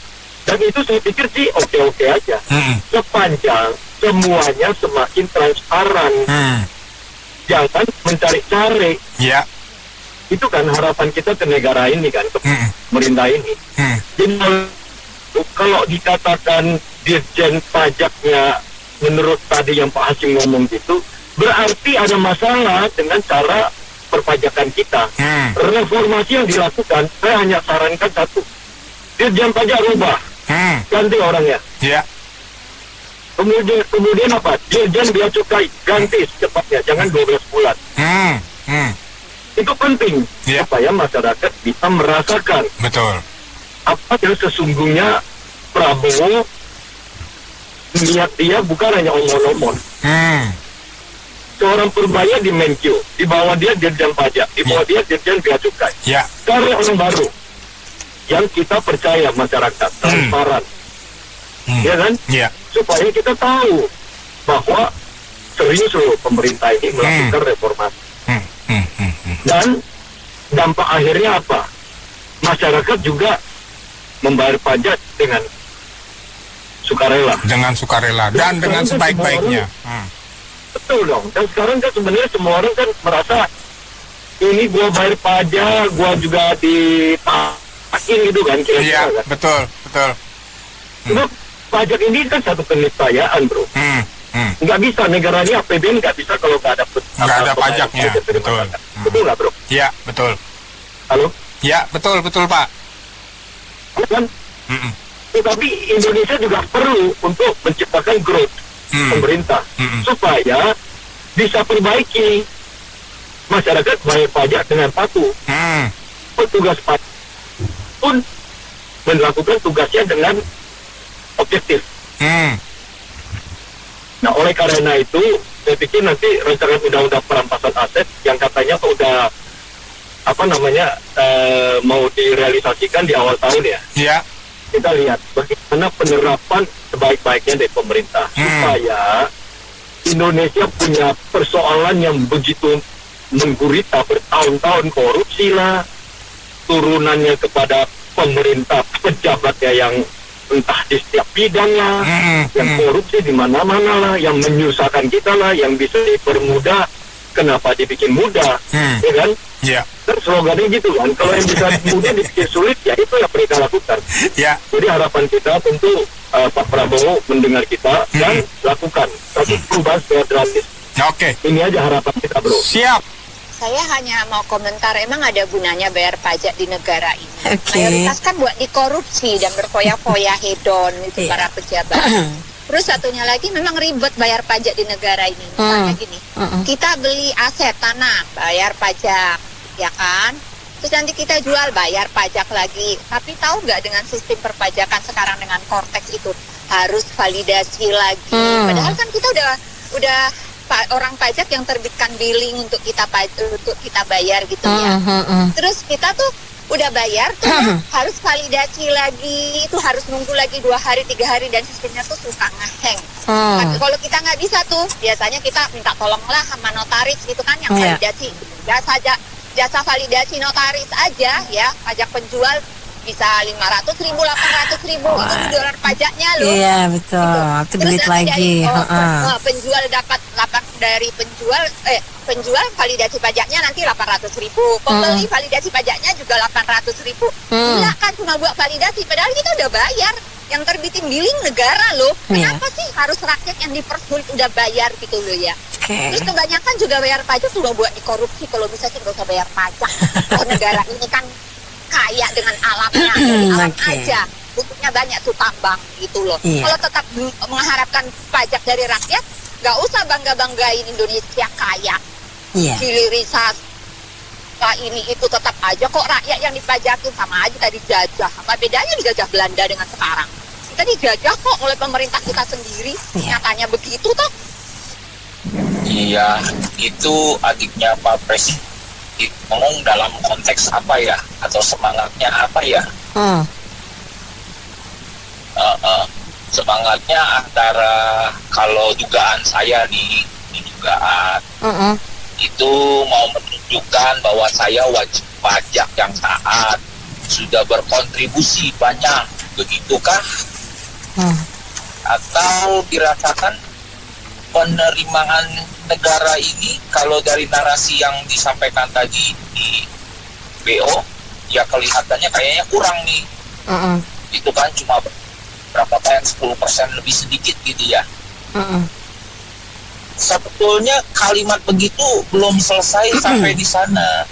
Dan itu saya pikir sih oke-oke aja. Sepanjang semuanya semakin transparan. Jangan mencari-cari. Ya. Itu kan harapan kita ke negara ini kan, ke pemerintah ini. Jadi kalau dikatakan dirjen pajaknya menurut tadi yang Pak Hasim ngomong gitu, berarti ada masalah dengan cara perpajakan kita. Reformasi yang dilakukan, saya hanya sarankan satu, dirjen pajak rubah, ganti orangnya. Ya. Kemudian apa? Dirjen bea cukai ganti secepatnya, jangan 12 bulan. Itu penting supaya masyarakat bisa merasakan apa yang sesungguhnya Prabowo niat dia bukan hanya omong-omong. Seorang Purbaya di Menkyu, di bawah dia dirjen pajak, di bawah dia dirjen bea cukai. Cari orang baru yang kita percaya masyarakat transparan. Ya kan? Supaya kita tahu bahwa serius loh pemerintah ini melakukan reformasi. Dan dampak akhirnya apa? Masyarakat juga membayar pajak dengan sukarela. Dengan sukarela dan dengan sebaik-baiknya. Betul dong. Dan sekarang kan sebenarnya semua orang kan merasa ini gua bayar pajak, gua juga dipakin gitu kan kira-kira. Iya, kan? betul. Pajak ini kan satu keniscayaan, bro. Nggak bisa, negara ini APBN nggak bisa kalau nggak ada pajaknya. Betul. Betul nggak, bro? Iya, betul. Halo? Ya, betul Pak. Kan? Tetapi Indonesia juga perlu untuk menciptakan growth pemerintah supaya bisa perbaiki masyarakat bayar pajak dengan patuh. Petugas pajak pun melakukan tugasnya dengan objektif. Nah, oleh karena itu, saya pikir nanti rancangan undang-undang perampasan aset yang katanya udah mau direalisasikan di awal tahun ya. Iya. Kita lihat bagaimana penerapan sebaik-baiknya dari pemerintah supaya Indonesia punya persoalan yang begitu menggurita bertahun-tahun, korupsi lah, turunannya kepada pemerintah pejabatnya yang entah di setiap bidang lah, yang korupsi di mana-mana lah, yang menyusahkan kita lah, yang bisa dipermudah, kenapa dibikin mudah, ya kan? Iya. Dan slogannya gitu kan, kalau yang bisa mudah dibikin sulit, ya itu yang mereka lakukan. Jadi harapan kita tentu Pak Prabowo mendengar kita dan lakukan satu perubahan secara drastis. Ini aja harapan kita, bro. Siap. Saya hanya mau komentar, emang ada gunanya bayar pajak di negara ini? Mayoritas kan buat dikorupsi dan berfoya-foya hedon itu para pejabat. Terus satunya lagi memang ribet bayar pajak di negara ini. Misalnya gini, kita beli aset tanah, bayar pajak, ya kan? Terus nanti kita jual, bayar pajak lagi. Tapi tahu nggak dengan sistem perpajakan sekarang dengan Cortex itu harus validasi lagi. Padahal kan kita udah orang pajak yang terbitkan billing untuk kita bayar gitu ya. Terus kita tuh udah bayar tuh harus validasi lagi, itu harus nunggu lagi 2 hari 3 hari dan sistemnya tuh suka ngeheng. Tapi kalau kita nggak bisa tuh, biasanya kita minta tolonglah sama notaris gitu kan yang validasi. Ya saja jasa validasi notaris aja ya, pajak penjual bisa 500.000, 800.000, itu dolar pajaknya loh. Iya betul, itu duit lagi. Penjual dapat dari penjual validasi pajaknya nanti 800.000, pembeli validasi pajaknya juga 800.000. Gila kan cuma buat validasi, padahal kita udah bayar. Yang terbitin billing negara loh. Kenapa sih harus rakyat yang dipersulit udah bayar gitu loh ya? Terus kebanyakan juga bayar pajak sudah buat dikorupsi. Kalau bisa sih nggak usah bayar pajak. Negara ini kan kaya dengan alamnya, alam aja. Butuhnya banyak tuh tambang gitu loh. Kalau tetap mengharapkan pajak dari rakyat, nggak usah bangga-banggain Indonesia kaya. Hilirisasi ini itu tetap aja kok rakyat yang dipajakin, sama aja tadi dijajah. Apa bedanya dijajah Belanda dengan sekarang? Kita dijajah kok oleh pemerintah kita sendiri. Nyatanya begitu toh. Iya, itu adiknya Pak Presiden ngomong dalam konteks apa ya, atau semangatnya apa ya? Semangatnya antara, kalau dugaan saya nih, dugaan itu mau menunjukkan bahwa saya wajib pajak yang taat, sudah berkontribusi banyak, begitukah? Atau dirasakan penerimaan negara ini, kalau dari narasi yang disampaikan tadi di BO, ya kelihatannya kayaknya kurang nih. Itu kan cuma berapa persen, 10% lebih sedikit gitu ya. Sebetulnya kalimat begitu belum selesai sampai di sana.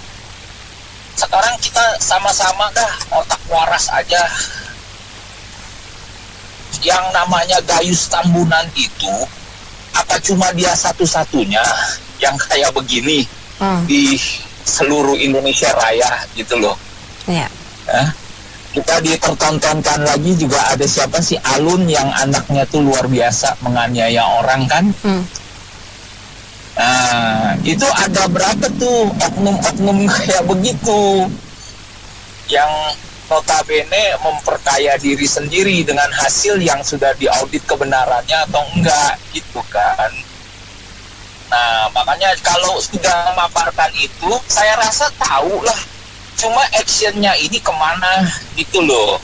Sekarang kita sama-sama dah otak waras aja. Yang namanya Gayus Tambunan itu, apa cuma dia satu-satunya yang kayak begini di seluruh Indonesia Raya gitu loh. Kita dipertontonkan lagi juga ada siapa sih, Alun yang anaknya tuh luar biasa menganiaya orang kan. Nah, itu ada berapa tuh oknum-oknum kayak begitu yang notabene memperkaya diri sendiri dengan hasil yang sudah diaudit kebenarannya atau enggak gitu kan. Nah, makanya kalau sudah memaparkan itu, saya rasa tahu lah, cuma actionnya ini kemana gitu loh.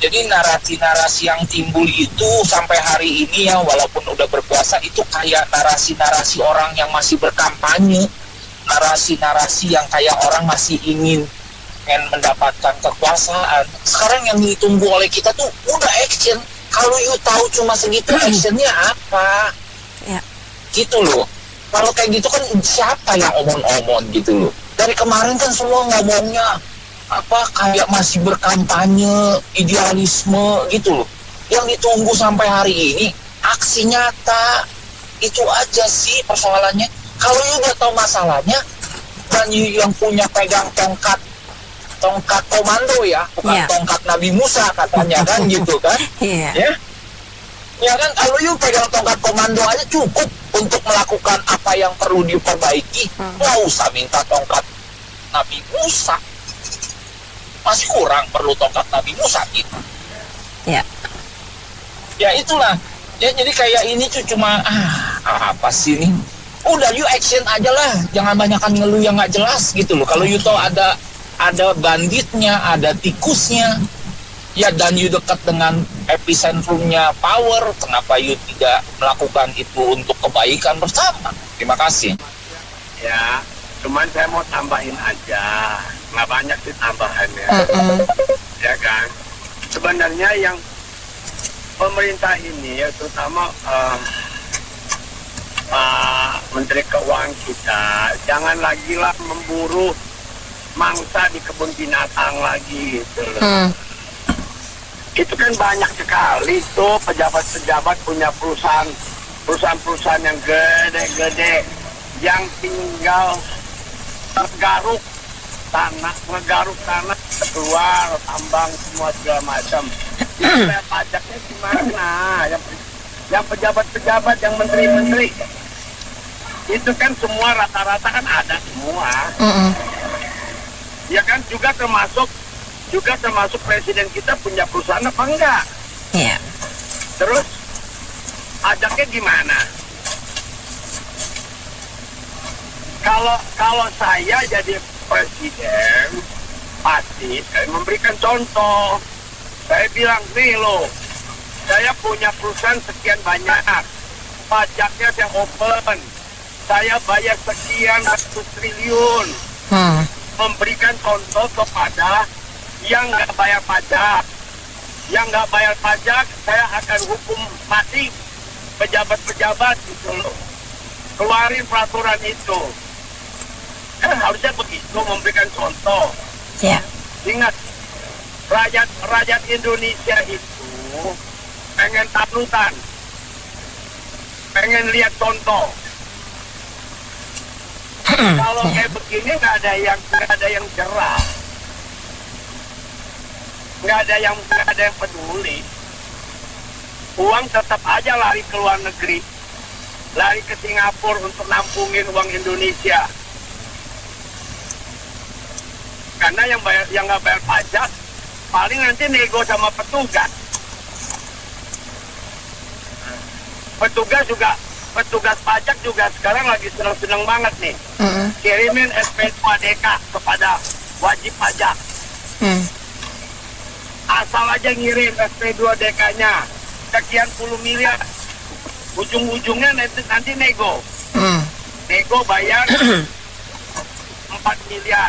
Jadi narasi-narasi yang timbul itu sampai hari ini ya, walaupun udah berkuasa, itu kayak narasi-narasi orang yang masih berkampanye, narasi-narasi yang kayak orang masih ingin mendapatkan kekuasaan. Sekarang yang ditunggu oleh kita tuh udah action. Kalau you tahu cuma segitu, actionnya apa? Gitu loh. Kalau kayak gitu kan siapa yang omong-omong gitu loh. Dari kemarin kan semua ngomongnya apa kayak masih berkampanye, idealisme gitu loh. Yang ditunggu sampai hari ini aksi nyata. Itu aja sih persoalannya. Kalau you udah tahu masalahnya dan you yang punya pegang tongkat komando ya, bukan tongkat Nabi Musa katanya kan gitu kan. Ya kan, kalau you pegang tongkat komando aja cukup untuk melakukan apa yang perlu diperbaiki. Nggak usah minta tongkat Nabi Musa. Masih kurang perlu tongkat Nabi Musa gitu. Ya itulah. Ya jadi kayak ini tuh cuma apa sih ini? Udah you action aja lah, jangan banyakan ngeluh yang nggak jelas gitu loh. Kalau you tahu ada banditnya, ada tikusnya, ya dan you dekat dengan epicentrumnya power, kenapa you tidak melakukan itu untuk kebaikan bersama? Terima kasih. Ya, cuman saya mau tambahin aja. Nggak banyak sih tambahannya. Ya kan? Sebenarnya yang pemerintah ini ya, terutama Pak Menteri Keuangan kita, jangan lagi lah memburu mangsa di kebun binatang lagi gitu. Itu kan banyak sekali tuh pejabat-pejabat punya perusahaan yang gede-gede yang tinggal ngegaruk tanah keluar tambang semua segala macam. Bayar pajaknya gimana? Yang pejabat-pejabat, yang menteri-menteri itu kan semua rata-rata kan ada semua. Ya kan, juga termasuk presiden kita punya perusahaan apa enggak? Terus pajaknya gimana? Kalau saya jadi presiden, pasti saya memberikan contoh. Saya bilang, nih loh, saya punya perusahaan sekian banyak, pajaknya saya open, saya bayar sekian ratus triliun, memberikan contoh kepada yang nggak bayar pajak. Yang nggak bayar pajak, saya akan hukum mati pejabat-pejabat gitu loh. Keluarin peraturan itu. Harusnya begitu, memberikan contoh. Ya. Ingat, rakyat Indonesia itu pengen tanutan, pengen lihat contoh. Kalau kayak begini nggak ada yang cerah, nggak ada yang peduli. Uang tetap aja lari ke luar negeri, lari ke Singapura untuk nampungin uang Indonesia. Karena yang nggak bayar pajak paling nanti nego sama petugas. Petugas pajak juga sekarang lagi seneng-seneng banget nih. Kirimin SP2DK kepada wajib pajak. Asal aja ngirim SP2DK-nya sekian puluh miliar. Ujung-ujungnya nanti nego. Nego bayar 4 miliar.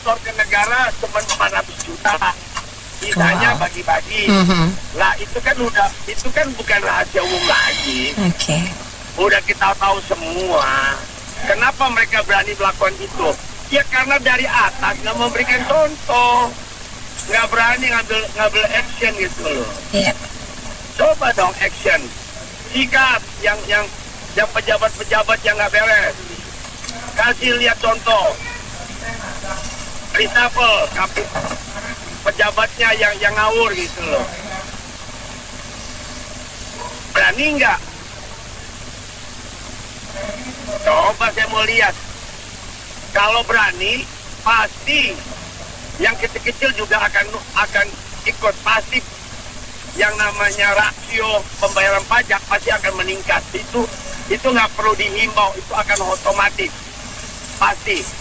Store ke negara cuma 400 juta. Sisanya bagi-bagi. Lah itu kan bukan rahasia umum lagi. Udah kita tahu semua. Kenapa mereka berani melakukan itu? Ya karena dari atas nggak memberikan contoh, nggak berani ngambil action gitu loh. Coba dong action. Sikap yang pejabat-pejabat yang nggak beres. Kasih lihat contoh. Reshuffle pejabatnya yang ngawur gitu loh. Berani nggak? Coba saya mau lihat. Kalau berani, pasti yang kecil-kecil juga akan ikut. Pasti yang namanya rasio pembayaran pajak pasti akan meningkat. Itu nggak perlu dihimbau, itu akan otomatis. Pasti.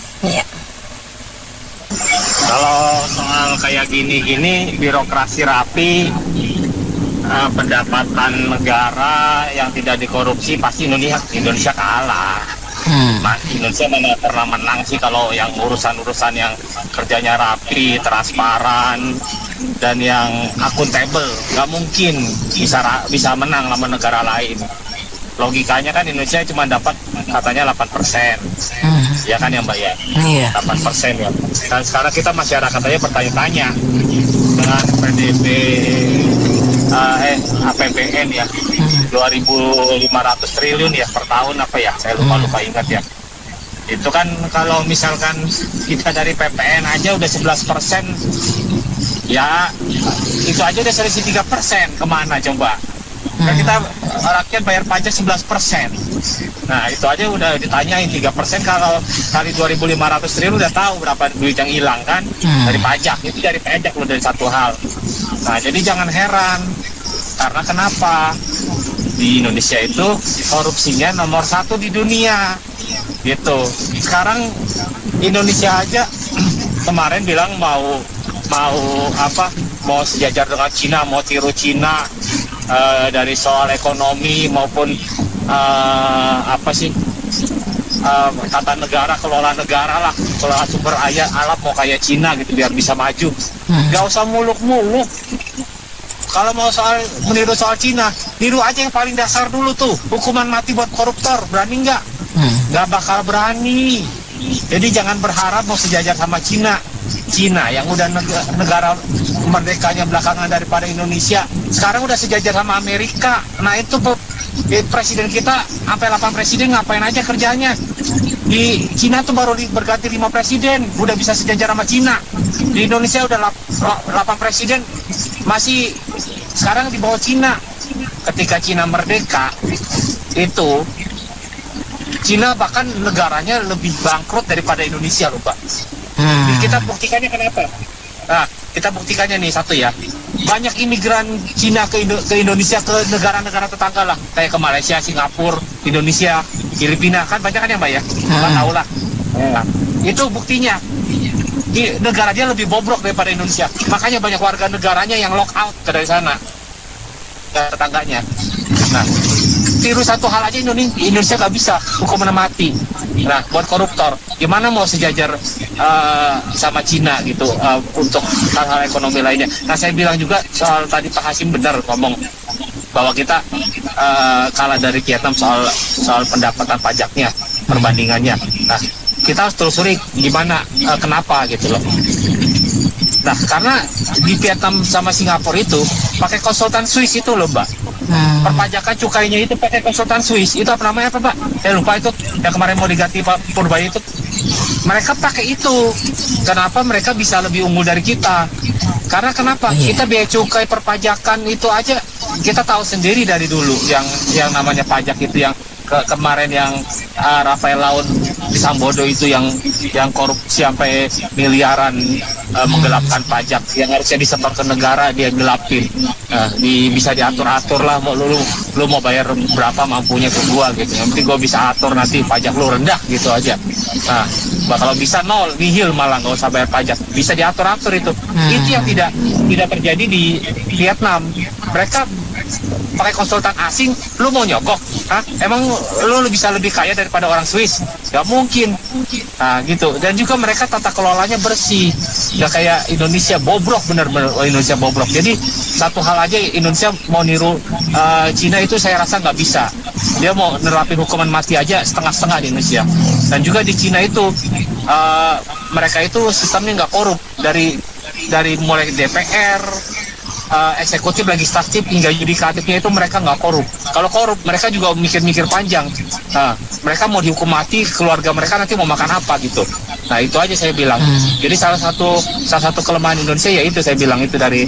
Kalau soal kayak gini-gini, birokrasi rapi, pendapatan negara yang tidak dikorupsi, pasti Indonesia kalah. Indonesia mana pernah menang sih kalau yang urusan-urusan yang kerjanya rapi, transparan, dan yang akuntabel. Nggak mungkin bisa menang sama negara lain. Logikanya kan Indonesia cuma dapat katanya 8%. Ya kan ya Mbak ya? 8% ya. Dan sekarang kita masyarakatnya bertanya-tanya dengan PDB APBN ya, 2.500 triliun ya per tahun apa ya? Saya lupa ingat ya. Itu kan kalau misalkan kita dari PPN aja udah 11%, ya itu aja udah selisih 3%. Kemana coba? Kan kita rakyat bayar pajak 11%. Nah itu aja udah ditanyain 3%, kalau kali 2.500 triliun udah tahu berapa duit yang hilang kan dari pajak. Itu dari pajak loh, dari satu hal. Nah jadi jangan heran, karena kenapa di Indonesia itu korupsinya nomor 1 di dunia gitu. Sekarang Indonesia aja kemarin bilang mau sejajar dengan Cina, mau tiru Cina dari soal ekonomi maupun tata negara, kelola negara lah, kelola sumber alam mau kayak Cina gitu biar bisa maju. Gak usah muluk-muluk. Kalau mau meniru soal Cina, niru aja yang paling dasar dulu tuh, hukuman mati buat koruptor. Berani nggak? Nggak bakal berani. Jadi jangan berharap mau sejajar sama Cina yang udah negara merdekanya belakangan daripada Indonesia. Sekarang udah sejajar sama Amerika. Nah itu presiden kita sampai 8 presiden ngapain aja kerjanya. Di Cina tuh baru berganti 5 presiden, udah bisa sejajar sama Cina. Di Indonesia udah 8 presiden, masih sekarang di bawah Cina. Ketika Cina merdeka, itu Cina bahkan negaranya lebih bangkrut daripada Indonesia loh Pak. Kita buktikannya kenapa? Nah, kita buktikannya nih satu ya. Banyak imigran Cina ke Indonesia, ke negara-negara tetangga lah, kayak ke Malaysia, Singapura, Indonesia, Filipina, kan banyak kan ya Mbak ya? Nggak tahu lah. Nah, itu buktinya. Di negara dia lebih bobrok daripada Indonesia. Makanya banyak warga negaranya yang lock out dari sana. Tetangganya. Nah, tiru satu hal aja Indonesia nggak bisa hukuman mati. Nah, buat koruptor, gimana mau sejajar sama Cina gitu untuk hal-hal ekonomi lainnya. Nah, saya bilang juga soal tadi Pak Hasim benar ngomong bahwa kita kalah dari Vietnam soal pendapatan pajaknya, perbandingannya. Nah, kita harus telusuri gimana, kenapa gitu loh. Nah, karena di Vietnam sama Singapura itu pakai konsultan Swiss itu loh, Mbak. Perpajakan cukainya itu pakai konsultan Swiss. Itu apa namanya apa, Pak? Saya lupa itu. Yang kemarin mau diganti Pak Purbaya itu. Mereka pakai itu. Kenapa mereka bisa lebih unggul dari kita? Karena kenapa? Kita biaya cukai perpajakan itu aja kita tahu sendiri dari dulu yang namanya pajak itu yang kemarin yang Rafael Laun di Sambodo itu yang korupsi sampai miliaran, menggelapkan pajak yang harusnya disetor ke negara dia gelapin. Bisa diatur-atur lah, lu mau bayar berapa mampunya ke gua gitu. Yang penting gua bisa atur nanti pajak lu rendah gitu aja. Nah, kalau bisa nol, nihil malah nggak usah bayar pajak. Bisa diatur-atur itu. Itu yang tidak terjadi di Vietnam. Mereka pakai konsultan asing, lu mau nyogok? Hah? Emang lu bisa lebih kaya daripada orang Swiss? Gak mungkin. Nah gitu. Dan juga mereka tata kelolanya bersih. Gak kayak Indonesia, bobrok bener-bener Indonesia bobrok. Jadi satu hal aja Indonesia mau niru Cina itu saya rasa nggak bisa. Dia mau nerapin hukuman mati aja setengah-setengah di Indonesia. Dan juga di Cina itu mereka itu sistemnya nggak korup dari mulai DPR, eksekutif, legislatif hingga yudikatifnya itu mereka nggak korup. Kalau korup mereka juga mikir-mikir panjang. Nah, mereka mau dihukum mati, keluarga mereka nanti mau makan apa gitu. Nah itu aja saya bilang. Jadi salah satu kelemahan Indonesia ya itu saya bilang itu dari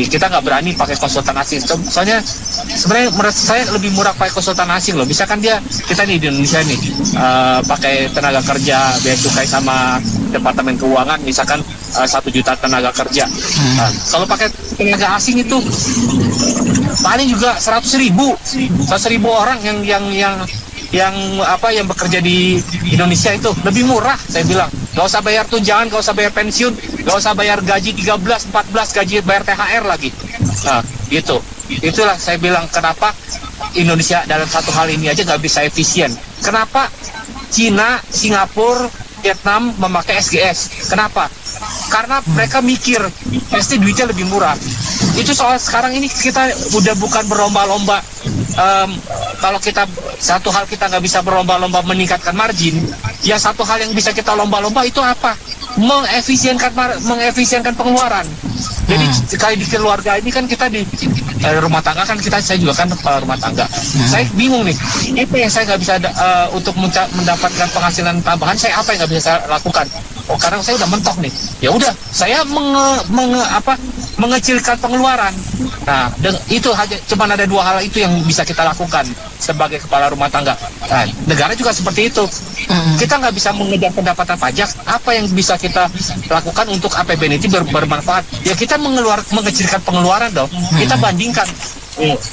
kita nggak berani pakai konsultan asing. Soalnya sebenarnya menurut saya lebih murah pakai konsultan asing loh. Bisa kan kita nih di Indonesia nih pakai tenaga kerja bea cukai sama Departemen Keuangan misalkan 1 juta tenaga kerja. Nah, kalau pakai tenaga asing itu paling juga 100.000 orang yang bekerja di Indonesia itu lebih murah saya bilang. Gak usah bayar tunjangan, gak usah bayar pensiun, gak usah bayar gaji 13, 14 gaji, bayar THR lagi. Nah gitu. Itulah saya bilang kenapa Indonesia dalam satu hal ini aja gak bisa efisien. Kenapa Cina, Singapura, Vietnam memakai SGS? Kenapa? Karena mereka mikir pasti duitnya lebih murah. Itu soal sekarang ini kita udah bukan berlomba-lomba. Kalau kita satu hal kita nggak bisa berlomba-lomba meningkatkan margin, ya satu hal yang bisa kita lomba-lomba itu apa? Mengefisienkan pengeluaran. Jadi kayak di keluarga ini kan kita di rumah tangga kan saya juga kan kepala rumah tangga. Saya bingung nih, apa yang saya nggak bisa untuk mendapatkan penghasilan tambahan, saya apa yang nggak bisa saya lakukan? Oh karena saya udah mentok nih, ya udah saya mengecilkan pengeluaran. Nah itu cuma ada 2 hal itu yang bisa kita lakukan sebagai kepala rumah tangga. Nah, negara juga seperti itu. Kita nggak bisa mengejar pendapatan pajak. Apa yang bisa kita lakukan untuk APBN itu bermanfaat? Ya kita mengecilkan pengeluaran dong. Kita bandingkan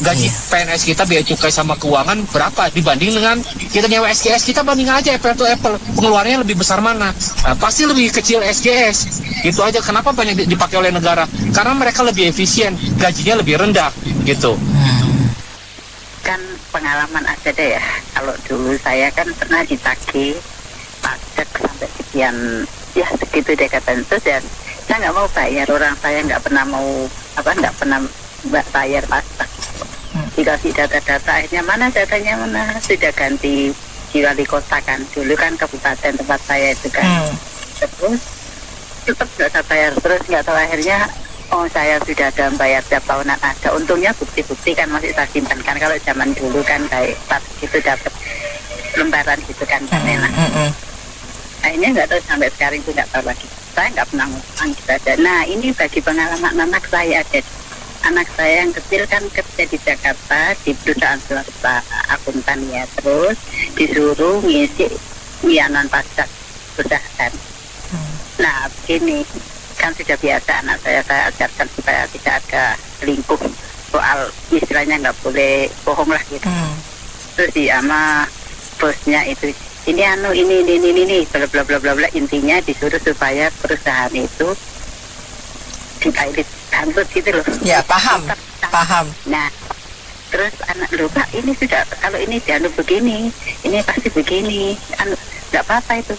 gaji PNS kita biaya cukai sama keuangan berapa dibanding dengan kita nyewa SGS, kita banding aja apple to apple, pengeluarannya lebih besar mana? Nah, pasti lebih kecil SGS. Gitu aja. Kenapa banyak dipakai oleh negara? Karena mereka lebih efisien, gajinya lebih rendah gitu. Kan pengalaman ada deh ya. Kalau dulu saya kan pernah ditagih pajak sampai sekian, ya segitu deh katanya. Terus ya saya nggak mau bayar, orang saya nggak pernah bayar pajak. Dikasih data-data, akhirnya mana datanya, mana sudah ganti di wali kota kan, dulu kan kabupaten tempat saya itu kan. Terus tetap nggak saya bayar, terus nggak tahu akhirnya saya sudah ada bayar tiap tahunan ada. Untungnya bukti-bukti kan masih saya simpan kan, kalau zaman dulu kan kayak pas itu dapat lembaran gitu kan enak. Akhirnya nggak tahu sampai sekarang itu nggak tahu lagi. Saya nggak pernah ngutang gitu aja. Nah ini bagi pengalaman anak saya ada. Anak saya yang kecil kan kerja di Jakarta di perusahaan swasta akuntan ya, terus disuruh ngisi wianan pajak perusahaan. Nah begini kan sudah biasa anak saya ajarkan supaya tidak ada selingkuh, soal istilahnya nggak boleh bohong lah gitu. Terus sama bosnya itu ini bla bla bla bla bla, intinya disuruh supaya perusahaan itu bangkrut gitu loh. Ya, paham. Nah, terus anak lu Pak, ini sudah, kalau ini dianu begini, ini pasti begini, nggak apa-apa itu.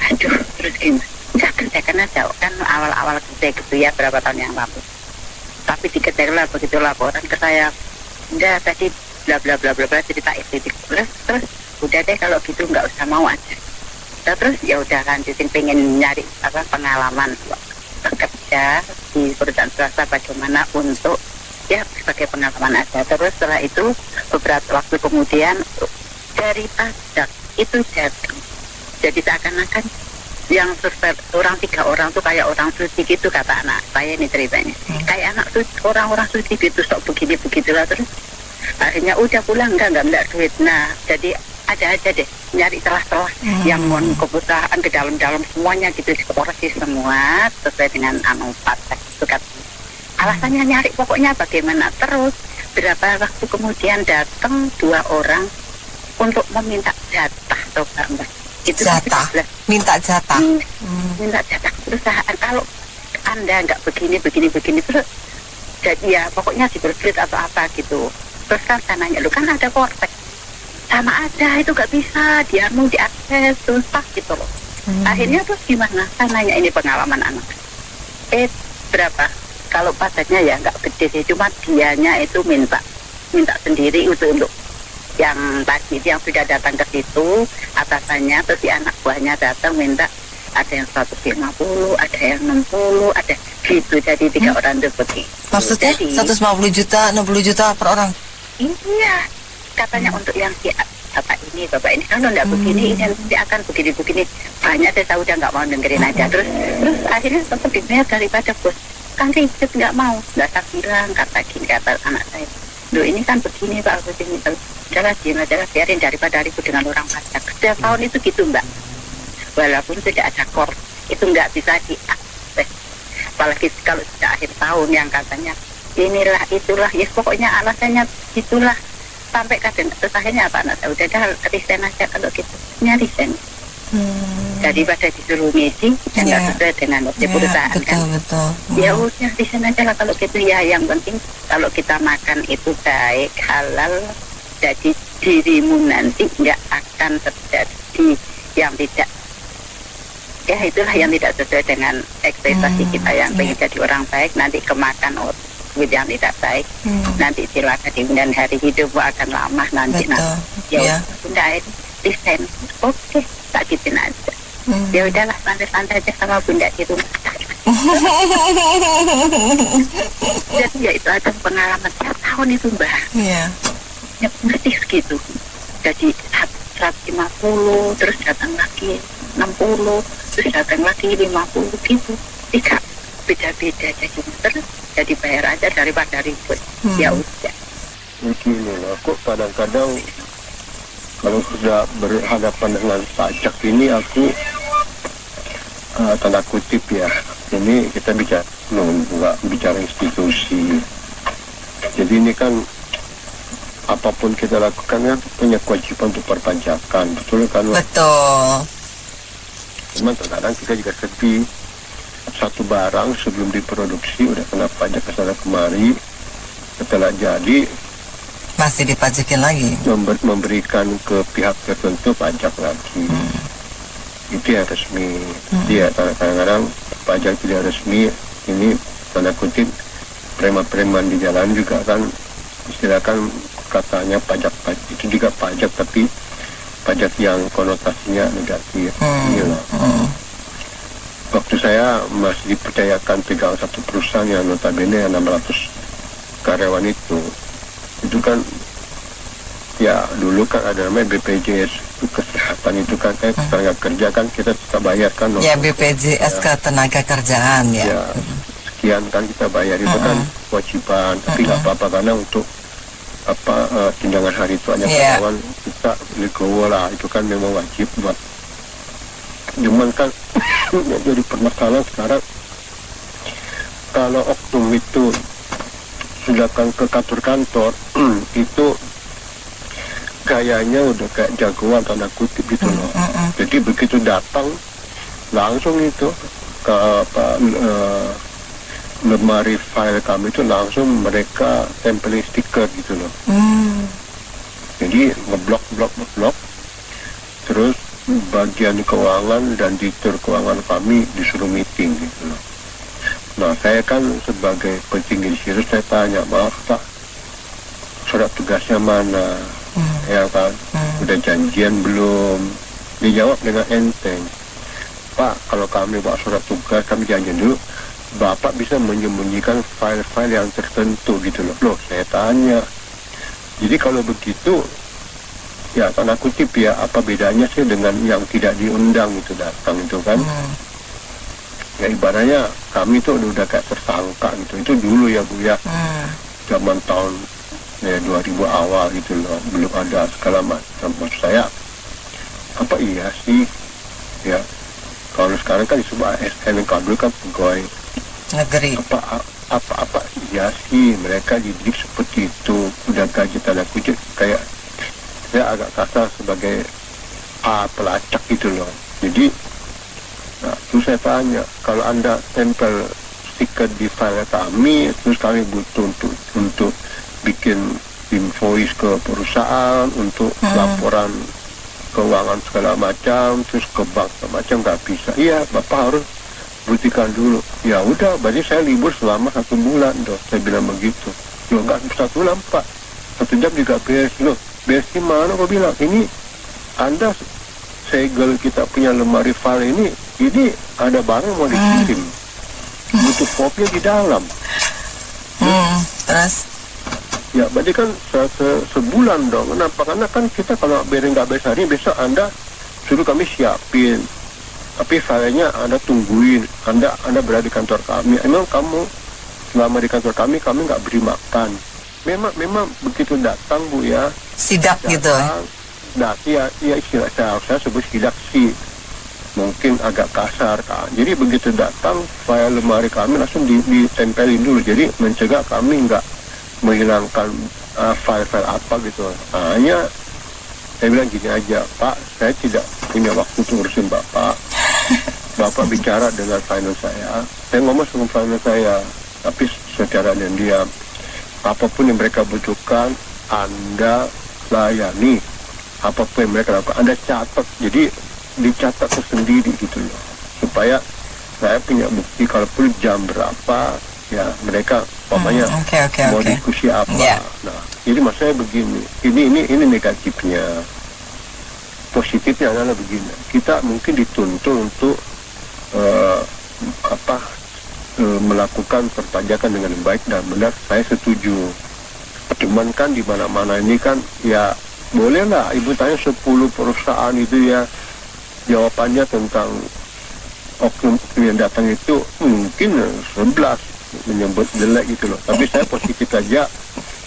Aduh, terus gimana? Saya kerjakan aja, kan awal-awal kerja gitu ya, berapa tahun yang lalu. Tapi dikejar lah begitu laporan ke saya, udah tadi bla bla bla bla bla cerita itu, terus udah deh kalau gitu nggak usah mau aja. Terus ya udah lanjutin, pengen nyari pengalaman bekerja di perusahaan swasta bagaimana untuk ya sebagai pengalaman aja. Terus setelah itu beberapa waktu kemudian dari pajak itu jadi seakan-akan yang orang 3 orang tuh kayak orang suci gitu, kata anak saya ini ceritanya. Kayak anak suci, orang-orang suci gitu, sok begitulah. Terus akhirnya udah pulang enggak duit. Nah jadi ada aja deh nyari celah-celah yang mau ke perusahaan, ke dalam-dalam semuanya gitu, dikoreksi semua sesuai dengan pajak itu kan. Alasannya nyari pokoknya bagaimana. Terus berapa waktu kemudian datang 2 orang untuk meminta jatah, coba Mbak. Itu jatah, minta jatah. Minta jatah perusahaan. Kalau Anda nggak begini terus jadi ya pokoknya diberbelit atau apa gitu. Terus kan saya nanya, lu kan ada kortek, sama aja itu nggak bisa, dia mau diakses susah gitu loh. Akhirnya terus gimana? Saya nanya, ini pengalaman anak. Berapa? Kalau pajaknya ya nggak gede sih, cuma dianya itu minta sendiri untuk yang tadi yang sudah datang ke situ atasannya, terus si anak buahnya datang minta, ada yang 150, ada yang 60, ada gitu, jadi 3 orang itu begitu. Maksudnya jadi, 150 juta, 60 juta per orang? Iya, katanya untuk yang si bapak ini kalau nggak begini ini nanti akan begini banyak. Saya udah nggak mau dengerin aja. Terus akhirnya tetap dibayar daripada bos kan ribet, nggak mau, nggak tak bilang, kata anak saya, loh ini kan begini Pak, begini. Udahlah, biarin daripada ribut dengan orang pajak. Setiap tahun itu gitu Mbak, walaupun sudah ada kor itu nggak bisa diakses, apalagi kalau sudah akhir tahun yang katanya inilah itulah, ya pokoknya alasannya itulah. Sampai kadang terus akhirnya apa, anak saya udah resign aja kalau gitu, resign. Daripada disuruh ngisi yang nggak sesuai dengan perusahaan, betul. Ya udah resign aja lah kalau gitu ya. Yang penting kalau kita makan itu baik, halal, jadi dirimu nanti nggak akan terjadi yang tidak, ya itulah yang tidak sesuai dengan ekspektasi kita yang pengen jadi orang baik, nanti kemakan duit yang tidak baik, nanti silakan di kemudian hari hidupmu akan lama nanti. Ya udah desain, oke, tak gituin aja. Ya udahlah, santai-santai aja sama bunda di rumah. Jadi ya itu ada pengalaman tiap tahun itu Mbak. Ya mesti segitu. Jadi 150, terus datang lagi 60, terus datang lagi 50 gitu. Tidak beda-beda terus jadi bayar aja daripada ribut. Ya udah. Begini loh, kok kadang-kadang kalau sudah berhadapan dengan pajak ini aku tanda kutip ya, ini kita bicara institusi. Jadi ini kan apapun kita lakukan kan punya kewajiban untuk perpajakan, betul kan? Betul. Cuman terkadang kita juga sedih, satu barang sebelum diproduksi udah kena pajak kesana kemari, setelah jadi masih dipajakin lagi, memberikan ke pihak tertentu pajak lagi. Itu yang resmi. Dia kadang-kadang pajak tidak resmi ini tanda kutip preman-preman di jalan juga kan istilahkan katanya pajak itu juga pajak, tapi pajak yang konotasinya negatif. Waktu saya masih dipercayakan pegang satu perusahaan yang notabene 600 karyawan itu kan ya dulu kan ada namanya BPJS kesehatan itu kan tenaga kerja kan kita bayar kan. Ya BPJS ketenaga kerjaan ya. Sekian kan kita bayar itu kan kewajiban, tapi nggak apa-apa karena untuk tunjangan hari tuanya karyawan kita legowo lah, itu kan memang wajib buat. Cuman kan jadi permasalahan sekarang kalau oknum itu sudah kan ke kantor itu gayanya udah kayak jagoan tanda kutip gitu loh. Jadi begitu datang langsung itu ke lemari file kami itu langsung mereka tempelin stiker gitu loh. Jadi ngeblok, terus bagian keuangan dan direktur keuangan kami disuruh meeting gitu loh. Nah, saya kan sebagai petinggi di situ, saya tanya, maaf Pak, surat tugasnya mana? Ya kan, udah janjian belum? Dijawab dengan enteng, Pak, kalau kami bawa surat tugas, kami janjian dulu, Bapak bisa menyembunyikan file-file yang tertentu gitu loh. Loh, saya tanya, jadi kalau begitu, ya tanda kutip ya, apa bedanya sih dengan yang tidak diundang itu datang itu kan? Ya ibaratnya kami tuh udah kayak tersangka gitu. Itu dulu ya Bu ya, zaman tahun 2000 awal gitu loh, belum ada segala macam. Maksud saya, apa iya sih ya, kalau sekarang kan disebut ASN, kalau dulu kan pegawai negeri. Apa iya sih mereka dididik seperti itu, udah gaji tanda kutip kayak, saya agak kasar sebagai pelacak gitu loh. Jadi nah, terus saya tanya, kalau Anda tempel stiker di file kami, terus kami butuh untuk bikin invoice ke perusahaan, untuk laporan keuangan segala macam, terus ke bank segala macam, nggak bisa. Iya, Bapak harus buktikan dulu. Ya udah, berarti saya libur selama 1 bulan dong. Saya bilang begitu. Loh, nggak 1 bulan Pak, 1 jam juga beres. Loh, beres gimana? Aku bilang, ini Anda segel kita punya lemari file ini ada barang mau dikirim, butuh kopi di dalam. Terus? Ya, berarti kan sebulan dong. Kenapa? Karena kan kita kalau nggak beres hari, besok Anda suruh kami siapin. Tapi filenya Anda tungguin. Anda berada di kantor kami. Emang kamu selama di kantor kami nggak beri makan. Memang begitu datang Bu ya. Sidak datang, gitu. Ya istilah saya sebut sidak sih. Mungkin agak kasar kan. Jadi begitu datang file lemari kami langsung ditempelin dulu. Jadi mencegah kami nggak menghilangkan file-file apa gitu. Hanya saya bilang gini aja, Pak, saya tidak punya waktu untuk urusin Bapak. Bapak bicara dengan finance saya ngomong sama finance saya, tapi secara diam. Apapun yang mereka butuhkan, Anda layani. Apapun yang mereka lakukan, Anda catat. Jadi dicatat tersendiri gitu loh, supaya saya punya bukti kalaupun jam berapa ya mereka pokoknya mau diskusi apa. Nah, jadi maksud saya begini, ini negatifnya. Positifnya adalah begini, kita mungkin dituntut untuk melakukan perpajakan dengan baik dan benar. Saya setuju. Cuman kan di mana-mana ini kan ya bolehlah Ibu tanya 10 perusahaan itu ya, jawabannya tentang oknum yang datang itu mungkin 11 menyebut jelek gitu loh. Tapi saya positif aja,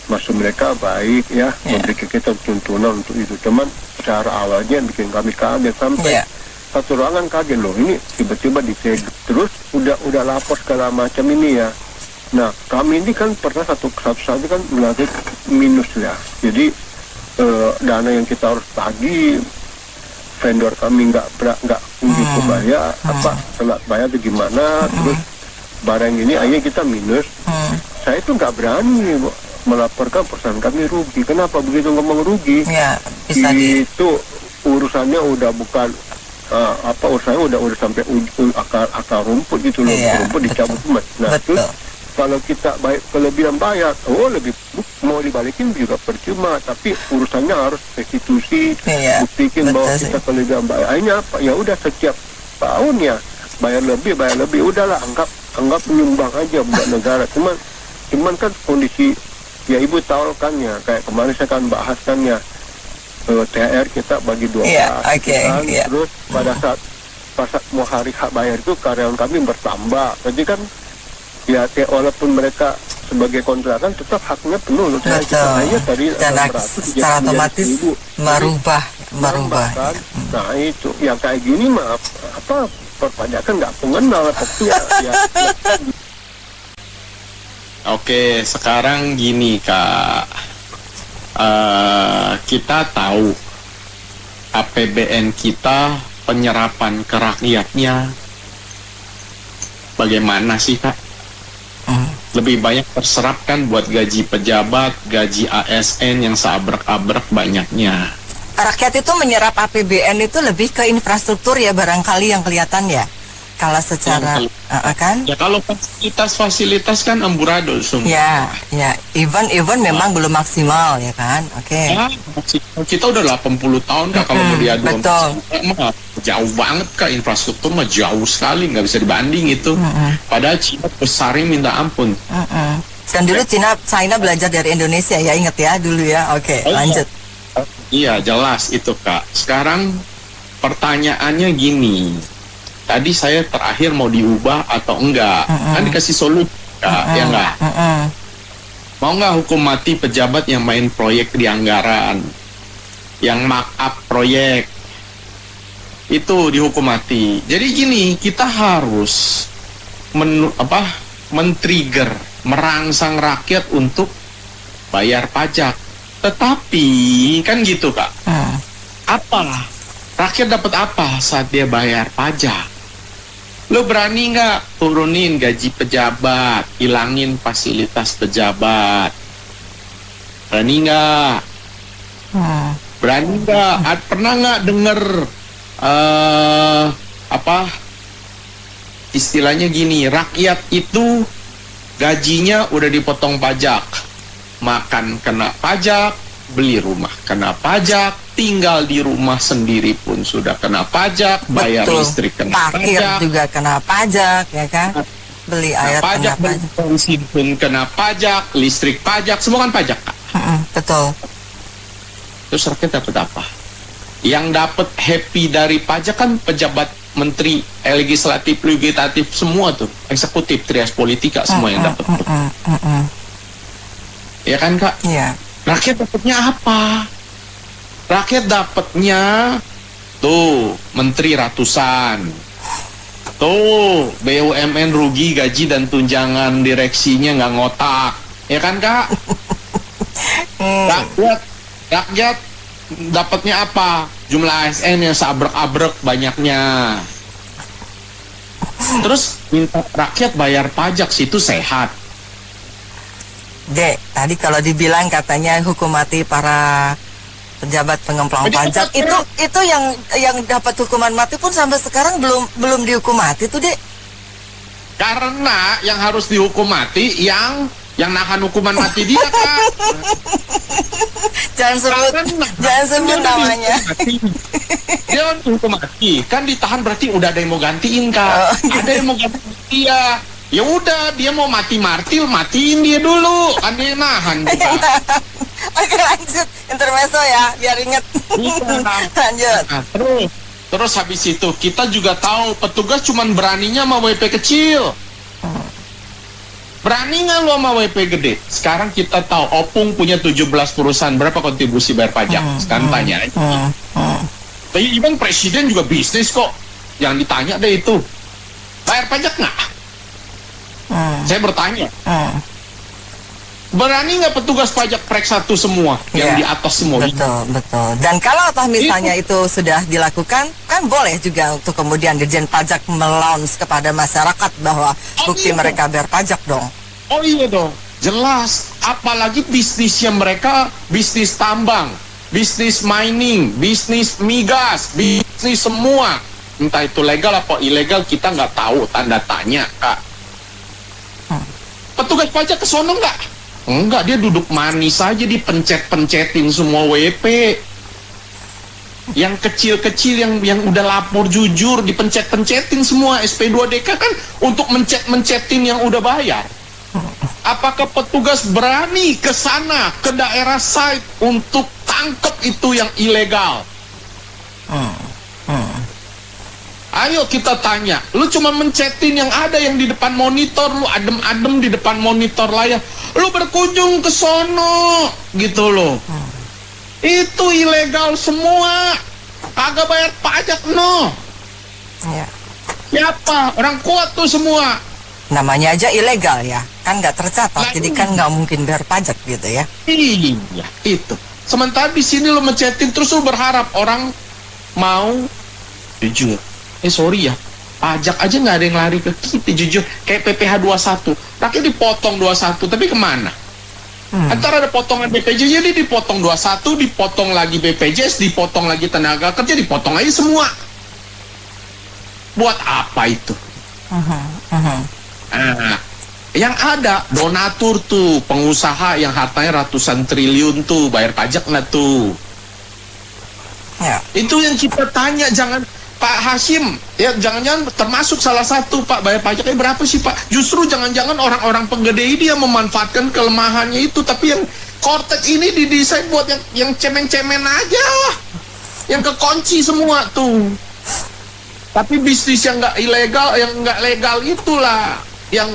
maksud mereka baik ya, memberikan kita tuntunan untuk itu. Cuman secara awalnya bikin kami kaget sampai satu ruangan kaget loh, ini tiba-tiba disegel terus udah lapor segala macam ini ya. Nah, kami ini kan pernah satu kan melalui minus ya. Jadi dana yang kita harus tagih, vendor kami nggak begitu bayar, telat bayar itu gimana, terus barang ini akhirnya kita minus. Saya itu nggak berani melaporkan perusahaan kami rugi. Kenapa begitu ngomong rugi? Ya, bisa itu urusannya udah bukan urusannya udah sampai akar rumput gitu loh, rumput dicabut. Nah, terus kalau kita baik kelebihan bayar, lebih mau dibalikin juga percuma, tapi urusannya harus restitusi, buktikan bahwa kita kelebihan bayar. Akhirnya apa? Ya udah setiap tahun ya bayar lebih, udahlah anggap menyumbang aja buat negara. Cuman kan kondisi ya Ibu tahu kan ya, kayak kemarin saya kan bahas kan ya, THR kita bagi 12 terus pada saat mau hari hak bayar itu karyawan kami bertambah. Jadi kan ya walaupun mereka sebagai kontrakan tetap haknya penuh. Dan secara otomatis merubah kan. Nah itu yang kayak gini mah perpajakan nggak pengenal tapi ya. Oke, sekarang gini Kak, kita tahu APBN kita penyerapan ke rakyatnya bagaimana sih, Kak? Lebih banyak terserap kan buat gaji pejabat, gaji ASN yang seabrek-abrek banyaknya. Rakyat itu menyerap APBN itu lebih ke infrastruktur ya barangkali yang kelihatan ya. Kalau secara kan? Ya kalau fasilitas kan amburadul semua. Ya, even memang belum maksimal ya kan? Oke. Ya, kita udah 80 tahun Kak kalau mau diadu. Betul. Jauh banget Kak, infrastruktur mah jauh sekali, nggak bisa dibanding itu. Padahal Cina besarnya minta ampun. Dan dulu China belajar dari Indonesia ya, inget ya dulu ya. Oke, lanjut. Iya jelas itu Kak. Sekarang pertanyaannya gini. Tadi saya terakhir mau diubah atau enggak? Kan dikasih solusi Kak, ya enggak? Mau nggak hukum mati pejabat yang main proyek di anggaran, yang markup proyek, itu dihukum mati. Jadi gini, kita harus men-trigger, merangsang rakyat untuk bayar pajak. Tetapi kan gitu Kak, apa? Rakyat dapat apa saat dia bayar pajak? Lo berani nggak turunin gaji pejabat, hilangin fasilitas pejabat? Berani nggak? Berani nggak? Pernah nggak denger istilahnya gini, rakyat itu gajinya udah dipotong pajak, makan kena pajak, beli rumah kena pajak, tinggal di rumah sendiri pun sudah kena pajak, bayar listrik kena parkir pajak, juga kena pajak ya kan, beli air pajak, kena pajak, bensin pun kena pajak, listrik pajak, semua kan pajak Kak. Betul. Terus rakyat dapat apa? Yang dapat happy dari pajak kan pejabat, menteri, legislatif, legislatif semua tuh, eksekutif, trias politika semua yang dapat. Ya kan Kak? Iya. Rakyat dapatnya apa? Rakyat dapatnya tuh menteri ratusan, tuh BUMN rugi gaji dan tunjangan direksinya nggak ngotak, ya kan Kak? Rakyat dapatnya apa? Jumlah ASN yang seabrek-abrek banyaknya. Terus minta rakyat bayar pajak, situ sehat. Dek, tadi kalau dibilang katanya hukum mati para pejabat pengemplang pajak itu yang dapat hukuman mati pun sampai sekarang belum dihukum mati tuh Dek. Karena yang harus dihukum mati yang nahan hukuman mati dia Kak. Jangan sebut namanya. Dia kan hukum mati, kan ditahan berarti udah ada yang mau gantiin Kak. Ada yang mau gantiin dia. Ya udah, dia mau mati martil, matiin dia dulu, kan dia nahan juga. Oke lanjut, intermezzo ya, biar inget. Lanjut. Nah, terus habis itu kita juga tahu petugas cuman beraninya sama WP kecil. Berani nggak lo sama WP gede? Sekarang kita tahu Opung punya 17 perusahaan, berapa kontribusi bayar pajak? Sekarang tanya aja. Tapi even presiden juga bisnis kok. Yang ditanya deh itu, bayar pajak nggak? Saya bertanya, berani nggak petugas pajak periksa satu semua yang di atas semua? Betul. Dan kalau misalnya itu sudah dilakukan, kan boleh juga untuk kemudian Dirjen Pajak melons kepada masyarakat bahwa bukti mereka bayar pajak dong. Oh iya dong, jelas. Apalagi bisnisnya mereka, bisnis tambang, bisnis mining, bisnis migas, bisnis semua. Entah itu legal apa ilegal, kita nggak tahu, tanda tanya Kak. Petugas pajak ke sono enggak? Enggak, dia duduk manis aja, dipencet-pencetin semua WP. Yang kecil-kecil yang udah lapor jujur dipencet-pencetin semua. SP2DK kan untuk mencet-mencetin yang udah bayar. Apakah petugas berani ke sana, ke daerah site untuk tangkap itu yang ilegal? Ayo kita tanya, lu cuma mencetin yang ada yang di depan monitor, lu adem-adem di depan monitor layar, lu berkunjung ke sono, gitu loh. Itu ilegal semua, kagak bayar pajak no. Siapa? Orang kuat tuh semua. Namanya aja ilegal ya, kan nggak tercatat, jadi kan nggak mungkin bayar pajak gitu ya. Iya, itu. Sementara di sini lu mencetin terus lu berharap orang mau jujur. Sorry ya, pajak aja nggak ada yang lari ke kita, jujur. Kayak PPh 21, rakyat dipotong 21, tapi kemana? Antara ada potongan BPJS, jadi dipotong 21, dipotong lagi BPJS, dipotong lagi tenaga kerja, dipotong aja semua. Buat apa itu? Nah, yang ada donatur tuh, pengusaha yang hartanya ratusan triliun tuh, bayar pajak nggak tuh? Ya. Itu yang kita tanya, jangan Pak Hashim, ya jangan-jangan termasuk salah satu Pak, bayar pajaknya berapa sih Pak? Justru jangan-jangan orang-orang penggede ini yang memanfaatkan kelemahannya itu, tapi yang Cortex ini didesain buat yang cemen-cemen aja, yang kekunci semua tuh. Tapi bisnis yang nggak ilegal, yang nggak legal itulah yang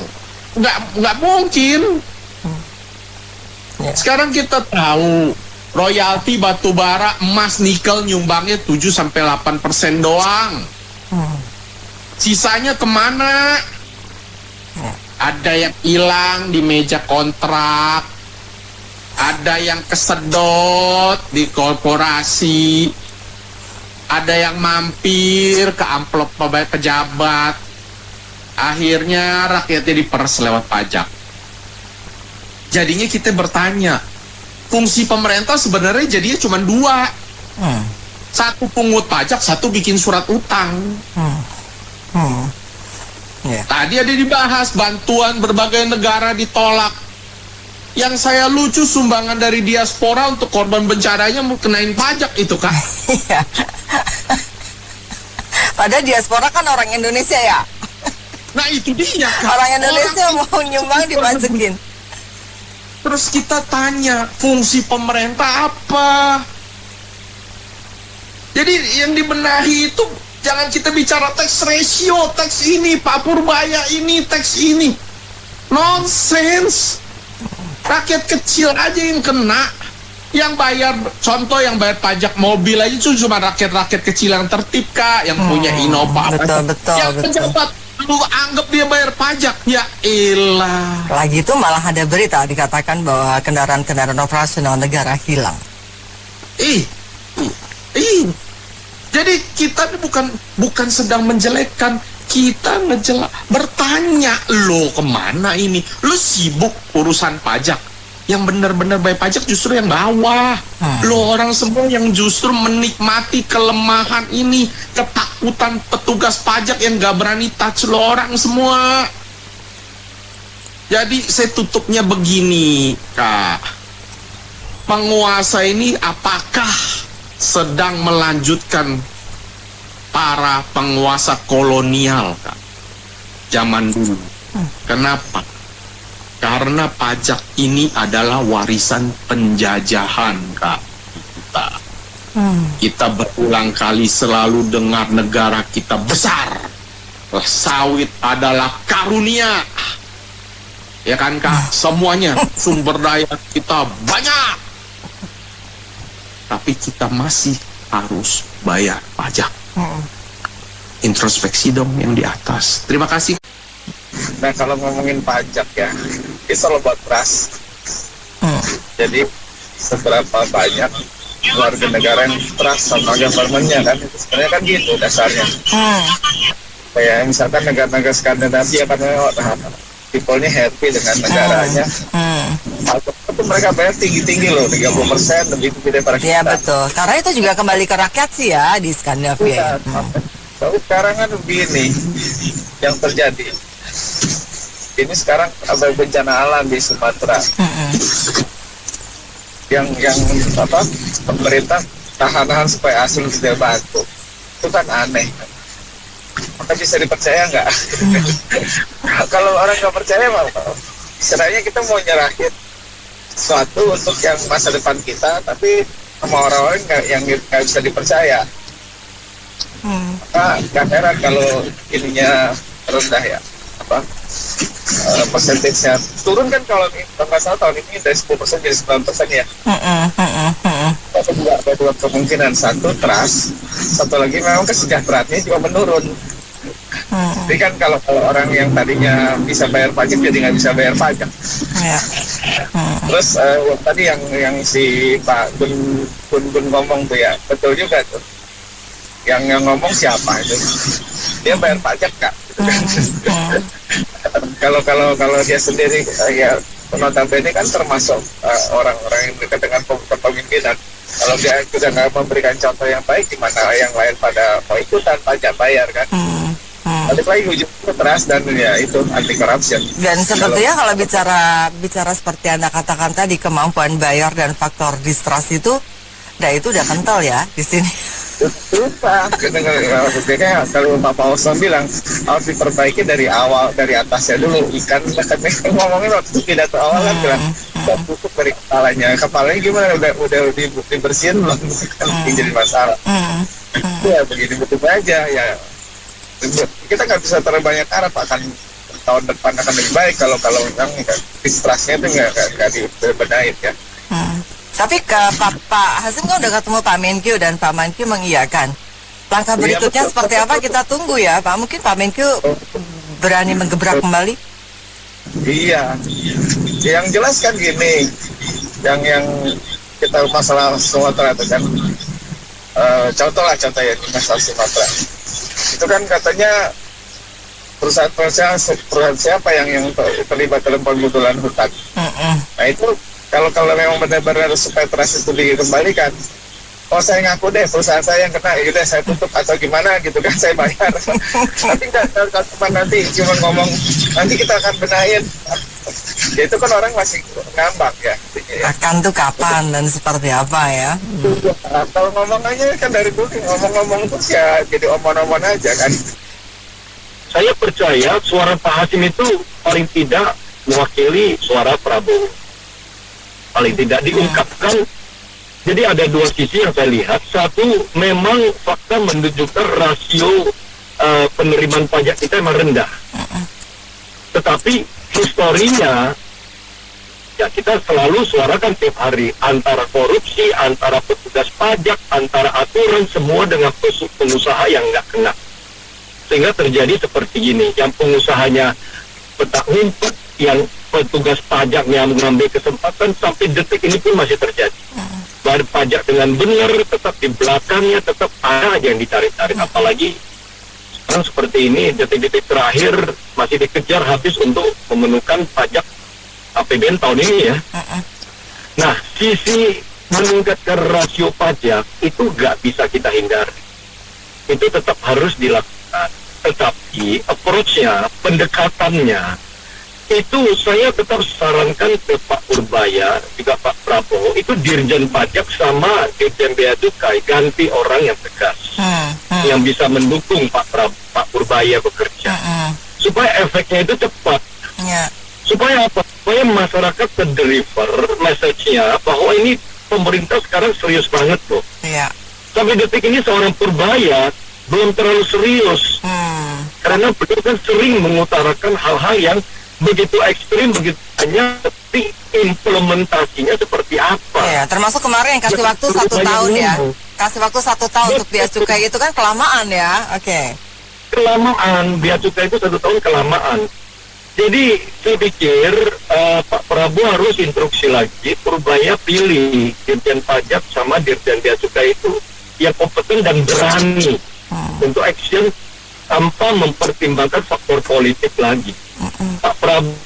nggak mungkin. Sekarang kita tahu royalti batu bara, emas, nikel nyumbangnya 7-8% doang. Sisanya kemana? Ada yang hilang di meja kontrak, ada yang kesedot di korporasi, ada yang mampir ke amplop pejabat. Akhirnya rakyatnya diperes lewat pajak. Jadinya kita bertanya, fungsi pemerintah sebenarnya jadinya cuma dua. Satu pungut pajak, satu bikin surat utang. Tadi ada dibahas bantuan berbagai negara ditolak. Yang saya lucu, sumbangan dari diaspora untuk korban bencananya mau kenain pajak itu Kak. Padahal diaspora kan orang Indonesia ya. Nah itu dia Kak. Orang Indonesia mau nyumbang dipajakin. Terus kita tanya, fungsi pemerintah apa? Jadi yang dibenahi itu, jangan kita bicara tax ratio, tax ini, Pak Purbaya ini, tax ini. Nonsense. Rakyat kecil aja yang kena. Yang bayar, contoh yang bayar pajak mobil aja itu cuma rakyat-rakyat kecil yang tertib Kak, yang punya Innova. Betul. Yang pejabat, lu anggap dia bayar pajak, ya elah. Lagi itu malah ada berita dikatakan bahwa kendaraan-kendaraan operasional negara hilang. Jadi kita ini bukan sedang menjelekkan, kita bertanya, lo kemana ini? Lo sibuk urusan pajak, yang benar-benar bayar pajak justru yang bawah. Lo orang semua yang justru menikmati kelemahan ini, ketakutan petugas pajak yang gak berani touch lo orang semua. Jadi saya tutupnya begini Kak, penguasa ini apakah sedang melanjutkan para penguasa kolonial Kak, zaman dulu? Kenapa? Karena pajak ini adalah warisan penjajahan Kak kita. Kita berulang kali selalu dengar negara kita besar, sawit adalah karunia, ya kan Kak? Semuanya sumber daya kita banyak, tapi kita masih harus bayar pajak. Introspeksi dong yang di atas. Terima kasih. Nah kalau ngomongin pajak ya, it's all about trust. Jadi seberapa banyak warga negara yang trust sama government-nya kan, itu sebenarnya kan gitu dasarnya. Kayak misalkan negara-negara Skandinavia kan people-nya happy dengan negaranya. Itu mereka bayar tinggi-tinggi loh, 30% lebih tinggi daripada kita. Iya betul, karena itu juga kembali ke rakyat sih ya di Skandinavia. Tapi sekarang kan begini yang terjadi. Ini sekarang ada bencana alam di Sumatera. Yang pemerintah tahan-tahan supaya asing tidak bantu. Itu kan aneh. Maka bisa dipercaya nggak? Kalau orang nggak percaya istilahnya kita mau nyerahin sesuatu untuk yang masa depan kita, tapi sama orang-orang yang nggak bisa dipercaya. Maka nggak heran kalau ininya rendah ya, persentasenya turun kan. Kalau nggak salah tahun ini dari 10% jadi 9% ya. Tapi juga ada dua kemungkinan, satu trust, satu lagi memang kesejahteraannya juga menurun. Jadi kan kalau orang yang tadinya bisa bayar pajak jadi nggak bisa bayar pajak. Terus tadi yang si Pak Gun ngomong tuh ya, betul juga tuh. yang ngomong siapa itu? Dia bayar pajak Kak. Kalau dia sendiri ya notabene kan termasuk orang-orang yang dekat dengan kepemimpinan. Kalau dia sudah nggak memberikan contoh yang baik, gimana yang lain pada mau ikutan pajak bayar kan? Balik lagi ujungnya keras dan ya itu anti corruption. Dan sepertinya kalau bicara seperti Anda katakan tadi, kemampuan bayar dan faktor distrust itu, itu udah kental ya di sini. Susah, maksudnya kalau Pak Paulson bilang harus diperbaiki dari awal, dari atasnya dulu. Ikan ngomongin waktu pidato awal kan bilang busuk dari kepalanya gimana udah dibersihin belum, kan jadi masalah. Ya begini betul aja ya. Kita nggak bisa terlalu banyak harap akan tahun depan akan lebih baik kalau yang distrustnya itu nggak dibenahin ya. Tapi Pak Hasim kan udah ketemu Pak Menkyu dan Pak Menkyu mengiyakan. Langkah berikutnya seperti apa kita tunggu ya Pak. Mungkin Pak Menkyu berani menggebrak kembali. Iya, yang jelas kan gini, yang kita masalah Sumatera itu kan, contoh ya investasi Sumatera. Itu kan katanya perusahaan siapa yang terlibat dalam penggusuran hutan. Nah itu kalau memang benar-benar supaya trust itu dikembalikan, saya ngaku deh perusahaan saya yang kena, yaudah saya tutup atau gimana gitu kan, saya bayar. Tapi nggak cuma nanti cuma ngomong nanti kita akan benahin. Ya itu kan orang masih ngambang ya. Akan tuh kapan dan seperti apa ya? Kalau ngomong aja kan dari dulu ngomong terus ya jadi omong-omong aja kan. Saya percaya suara Pak Hasim itu paling tidak mewakili suara Prabowo. Paling tidak diungkapkan. Jadi ada dua sisi yang saya lihat. Satu, memang fakta menunjukkan rasio penerimaan pajak kita memang rendah. Tetapi historinya ya kita selalu suarakan tiap hari, antara korupsi, antara petugas pajak, antara aturan, semua dengan pengusaha yang nggak kena. Sehingga terjadi seperti ini, yang pengusahanya petak umpet, yang petugas pajaknya mengambil kesempatan, sampai detik ini pun masih terjadi. Bayar pajak dengan benar, tetap di belakangnya tetap ada aja yang ditarik-tarik. Apalagi sekarang seperti ini, detik-detik terakhir masih dikejar habis untuk memenuhkan pajak APBN tahun ini ya. Nah, sisi meningkatkan rasio pajak itu nggak bisa kita hindari. Itu tetap harus dilakukan. Tetapi approach-nya, pendekatannya, itu saya tetap sarankan ke Pak Purbaya, juga Pak Prabowo, itu Dirjen Pajak sama Dirjen Bea Cukai, ganti orang yang tegas. Yang bisa mendukung Pak Purbaya bekerja. Supaya efeknya itu cepat. Supaya apa? Supaya masyarakat terdeliver message-nya bahwa ini pemerintah sekarang serius banget loh. Sampai detik ini seorang Purbaya belum terlalu serius. Karena beliau kan sering mengutarakan hal-hal yang begitu ekstrim, begitu banyak, tapi implementasinya seperti apa? Ya, termasuk kemarin yang kasih waktu 1 tahun ya. Kasih waktu 1 tahun untuk Bea Cukai itu kan kelamaan ya. Kelamaan, Bea Cukai itu 1 tahun kelamaan. Jadi saya pikir Pak Prabowo harus instruksi lagi, Purbaya pilih Dirjen Pajak sama Dirjen Bea Cukai itu yang kompeten dan berani untuk action tanpa mempertimbangkan faktor politik lagi. Pak Prabowo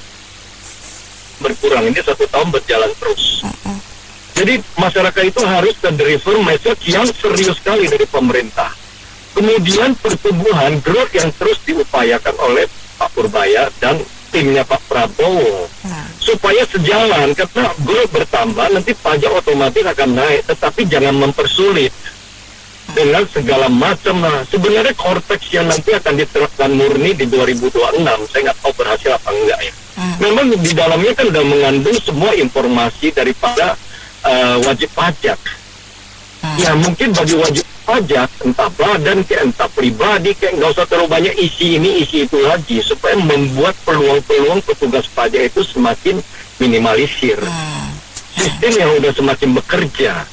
berkurang, ini 1 tahun berjalan terus. Jadi masyarakat itu harus deliver message yang serius sekali dari pemerintah. Kemudian pertumbuhan growth yang terus diupayakan oleh Pak Purbaya dan timnya Pak Prabowo supaya sejalan, karena growth bertambah nanti pajak otomatis akan naik, tetapi jangan mempersulit dengan segala macam. Nah, sebenarnya korteks yang nanti akan diterapkan murni di 2026, saya nggak tahu berhasil apa enggak ya. Memang di dalamnya kan udah mengandung semua informasi daripada wajib pajak. Ya mungkin bagi wajib pajak, entah badan kayak entah pribadi kayak nggak usah terlalu banyak isi ini isi itu lagi, supaya membuat peluang-peluang petugas pajak itu semakin minimalisir. Sistem yang udah semakin bekerja,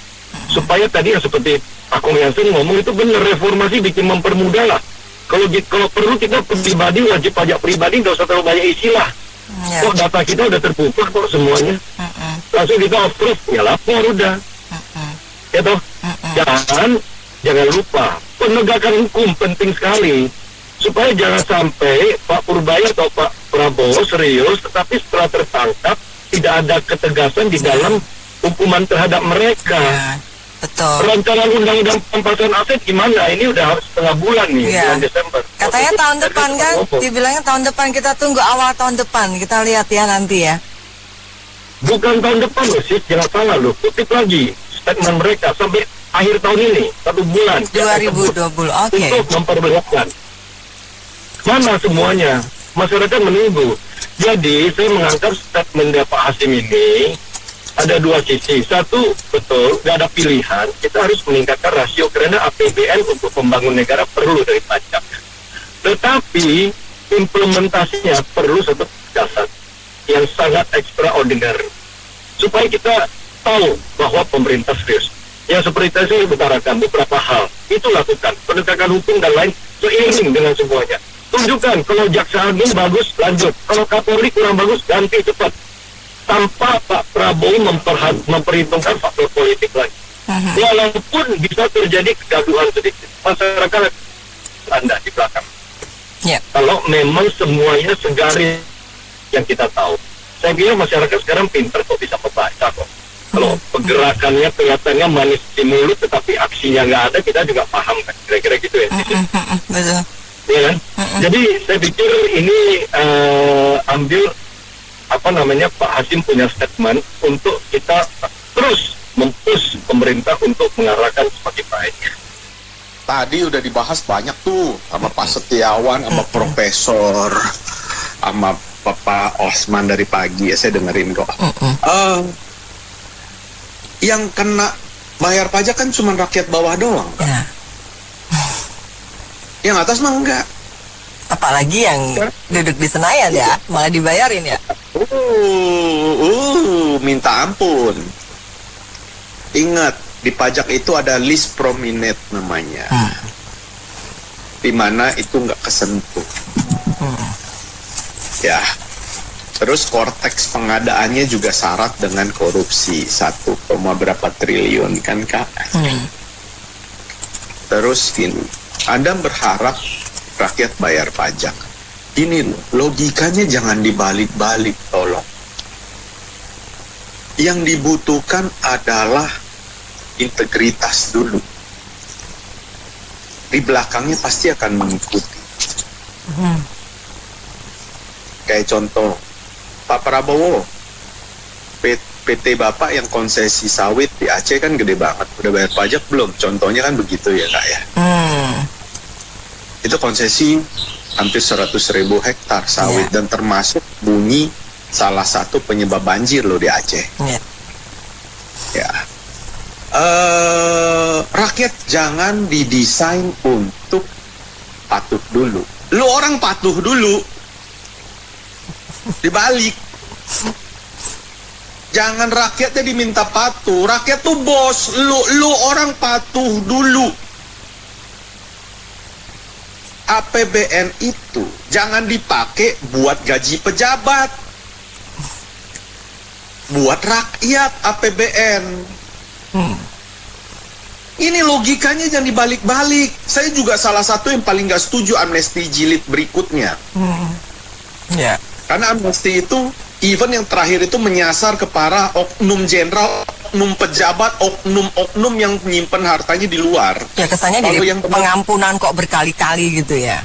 supaya tadi yang seperti Akung Yansen ngomong itu benar, reformasi bikin mempermudah lah. Kalau perlu kita pribadi, wajib pajak pribadi nggak usah terlalu banyak isi lah. Kok data kita udah terbuka kok semuanya. Langsung kita approve, ya lapor udah. Ya toh? Jangan lupa penegakan hukum penting sekali supaya jangan sampai Pak Purbaya atau Pak Prabowo serius, tetapi setelah tertangkap tidak ada ketegasan di dalam hukuman terhadap mereka. Betul. Perancangan undang-undang perampasan aset gimana? Ini udah harus setengah bulan nih, bulan Desember. Katanya tahun depan kan, dibilangnya tahun depan, kita tunggu awal tahun depan, kita lihat ya nanti ya. Bukan tahun depan loh sih, jangan salah loh, kutip lagi statement mereka sampai akhir tahun ini, 1 bulan 2020, oke. untuk memperbolehkan. Mana semuanya? Masyarakat menunggu. Jadi saya mengangkat statement dari Pak Hasim ini ada 2 sisi. Satu, betul, nggak ada pilihan, kita harus meningkatkan rasio karena APBN untuk membangun negara perlu dari pajak. Tetapi implementasinya perlu satu dasar yang sangat extraordinary supaya kita tahu bahwa pemerintah serius. Yang seperti tadi saya utarakan beberapa hal itu lakukan, penegakan hukum dan lain seiring dengan semuanya. Tunjukkan kalau Jaksa Agung bagus, lanjut. Kalau Kapolri kurang bagus, ganti cepat. Tanpa Pak Prabowo memperhitungkan faktor politik lagi. Walaupun bisa terjadi kegaduhan sedikit, masyarakat Anda di belakang. Kalau memang semuanya segaris yang kita tahu. Saya kira masyarakat sekarang pintar kok, bisa membaca kok. Kalau pergerakannya kelihatannya manis di mulut, tetapi aksinya nggak ada, kita juga paham kan, kira-kira gitu ya. Betul. Ya kan? Jadi saya pikir ini ambil Pak Hasim punya statement untuk kita terus mempush pemerintah untuk mengarahkan semakin baik. Tadi udah dibahas banyak tuh sama Pak Setiawan, sama Profesor, sama Bapak Osman dari pagi ya, saya dengerin kok. Yang kena bayar pajak kan cuma rakyat bawah doang. Yang atas mah enggak. Apalagi yang duduk di Senayan ya, malah dibayarin ya. Minta ampun. Ingat, di pajak itu ada list prominent namanya. Di mana itu nggak kesentuh. Ya. Terus korteks pengadaannya juga syarat dengan korupsi 1, berapa triliun kan Kak. Terus gini, Anda berharap rakyat bayar pajak. Ini loh, logikanya jangan dibalik-balik, tolong. Yang dibutuhkan adalah integritas dulu. Di belakangnya pasti akan mengikuti. Kayak contoh, Pak Prabowo, PT Bapak yang konsesi sawit di Aceh kan gede banget. Udah bayar pajak belum? Contohnya kan begitu ya Kak ya. Itu konsesi hampir 100.000 hektar sawit dan termasuk bunyi salah satu penyebab banjir loh di Aceh. Ya. Rakyat jangan didesain untuk patuh dulu. Lu orang patuh dulu. Dibalik. Jangan rakyatnya diminta patuh. Rakyat tuh bos. Lu orang patuh dulu. APBN itu jangan dipakai buat gaji pejabat. Buat rakyat APBN. Ini logikanya jangan dibalik-balik. Saya juga salah satu yang paling gak setuju amnesti jilid berikutnya. Karena amnesti itu even yang terakhir itu menyasar kepada oknum jenderal, oknum pejabat, oknum yang menyimpan hartanya di luar. Ya kesannya dari pengampunan kok berkali-kali gitu ya.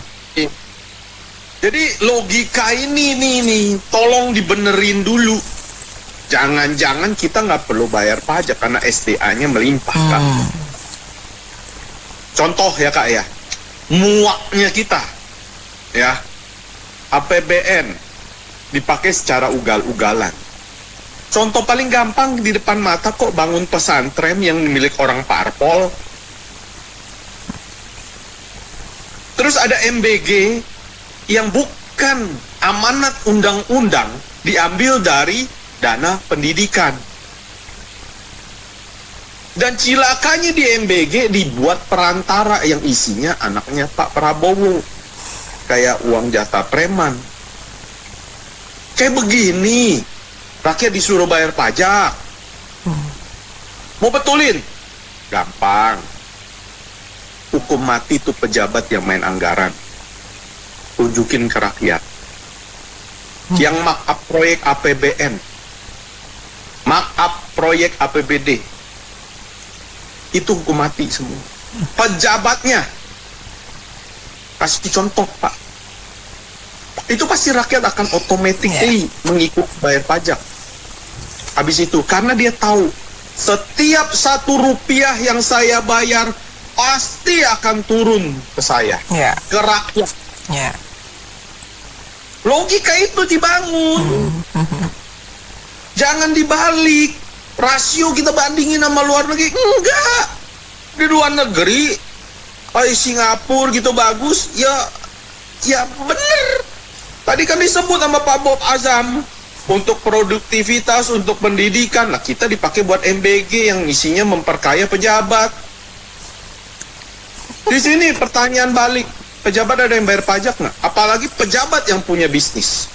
Jadi logika ini nih tolong dibenerin dulu. Jangan-jangan kita nggak perlu bayar pajak karena SDA-nya melimpah kan. Contoh ya Kak ya, muaknya kita ya, APBN dipakai secara ugal-ugalan. Contoh paling gampang di depan mata kok, bangun pesantren yang milik orang parpol. Terus ada MBG yang bukan amanat undang-undang diambil dari dana pendidikan. Dan cilakanya di MBG dibuat perantara yang isinya anaknya Pak Prabowo. Kayak uang jatah preman. Kayak begini, rakyat disuruh bayar pajak. Mau betulin? Gampang. hukum mati itu pejabat yang main anggaran. Tunjukin ke rakyat. Yang markup proyek APBN, markup proyek APBD, itu hukum mati semua. Pejabatnya, kasih contoh Pak, itu pasti rakyat akan otomatis mengikut bayar pajak. Habis itu, karena dia tahu setiap 1 rupiah yang saya bayar pasti akan turun ke saya, ke rakyat. Logika itu dibangun. Jangan dibalik. Rasio kita bandingin sama luar negeri. Enggak. Di luar negeri, kayak Singapura gitu bagus, ya bener. Tadi kan disebut sama Pak Bob Azam, untuk produktivitas, untuk pendidikan. Nah, kita dipakai buat MBG yang isinya memperkaya pejabat. Di sini pertanyaan balik, pejabat ada yang bayar pajak nggak? Apalagi pejabat yang punya bisnis.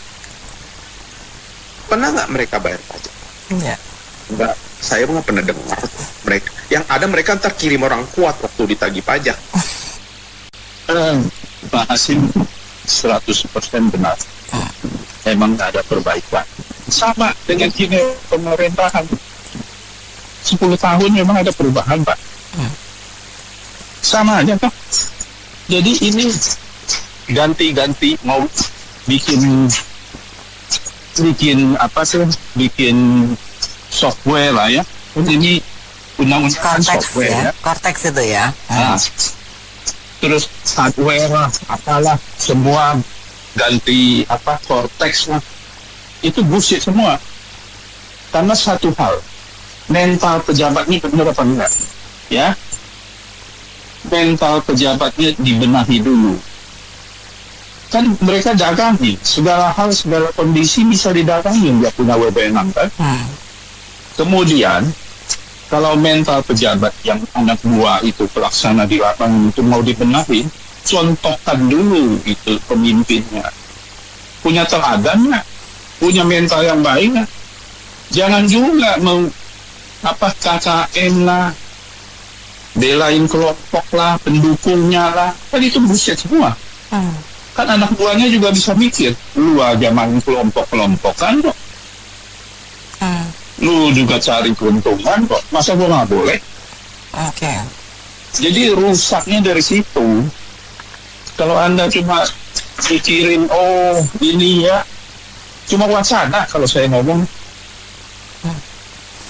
Pernah nggak mereka bayar pajak? Enggak, saya nggak pernah dengar mereka. Yang ada mereka ntar kirim orang kuat waktu ditagih pajak. Pak Hasim 100% benar. Emang nggak ada perbaikan. Sama dengan kini pemerintahan 10 tahun memang ada perubahan, Pak. Sama aja kan. Jadi ini ganti-ganti mau bikin apa sih? Bikin software lah ya. Ini undang-undang software ya. Cortex itu ya. Nah, terus hardware lah, apalah, semua ganti apa Cortex lah. Itu bullshit semua. Karena satu hal, mental pejabatnya benar apa enggak? Ya. Mental pejabatnya dibenahi dulu. Kan mereka dagangi, segala hal, segala kondisi bisa didagangin, dia punya wewenang kan. Kemudian kalau mental pejabat yang anak buah itu pelaksana di lapangan itu mau dibenahi, contohkan dulu itu pemimpinnya. Punya teladan nggak? Punya mental yang baik nggak? Jangan juga KKN lah, belain kelompok lah, pendukungnya lah, kan itu bullshit semua. Kan anak buahnya juga bisa mikir, lu aja main kelompok-kelompok kan kok. Lu juga cari keuntungan kok, masa gua nggak boleh? Jadi rusaknya dari situ. Kalau Anda cuma pikirin, oh ini ya, cuma wacana kalau saya ngomong.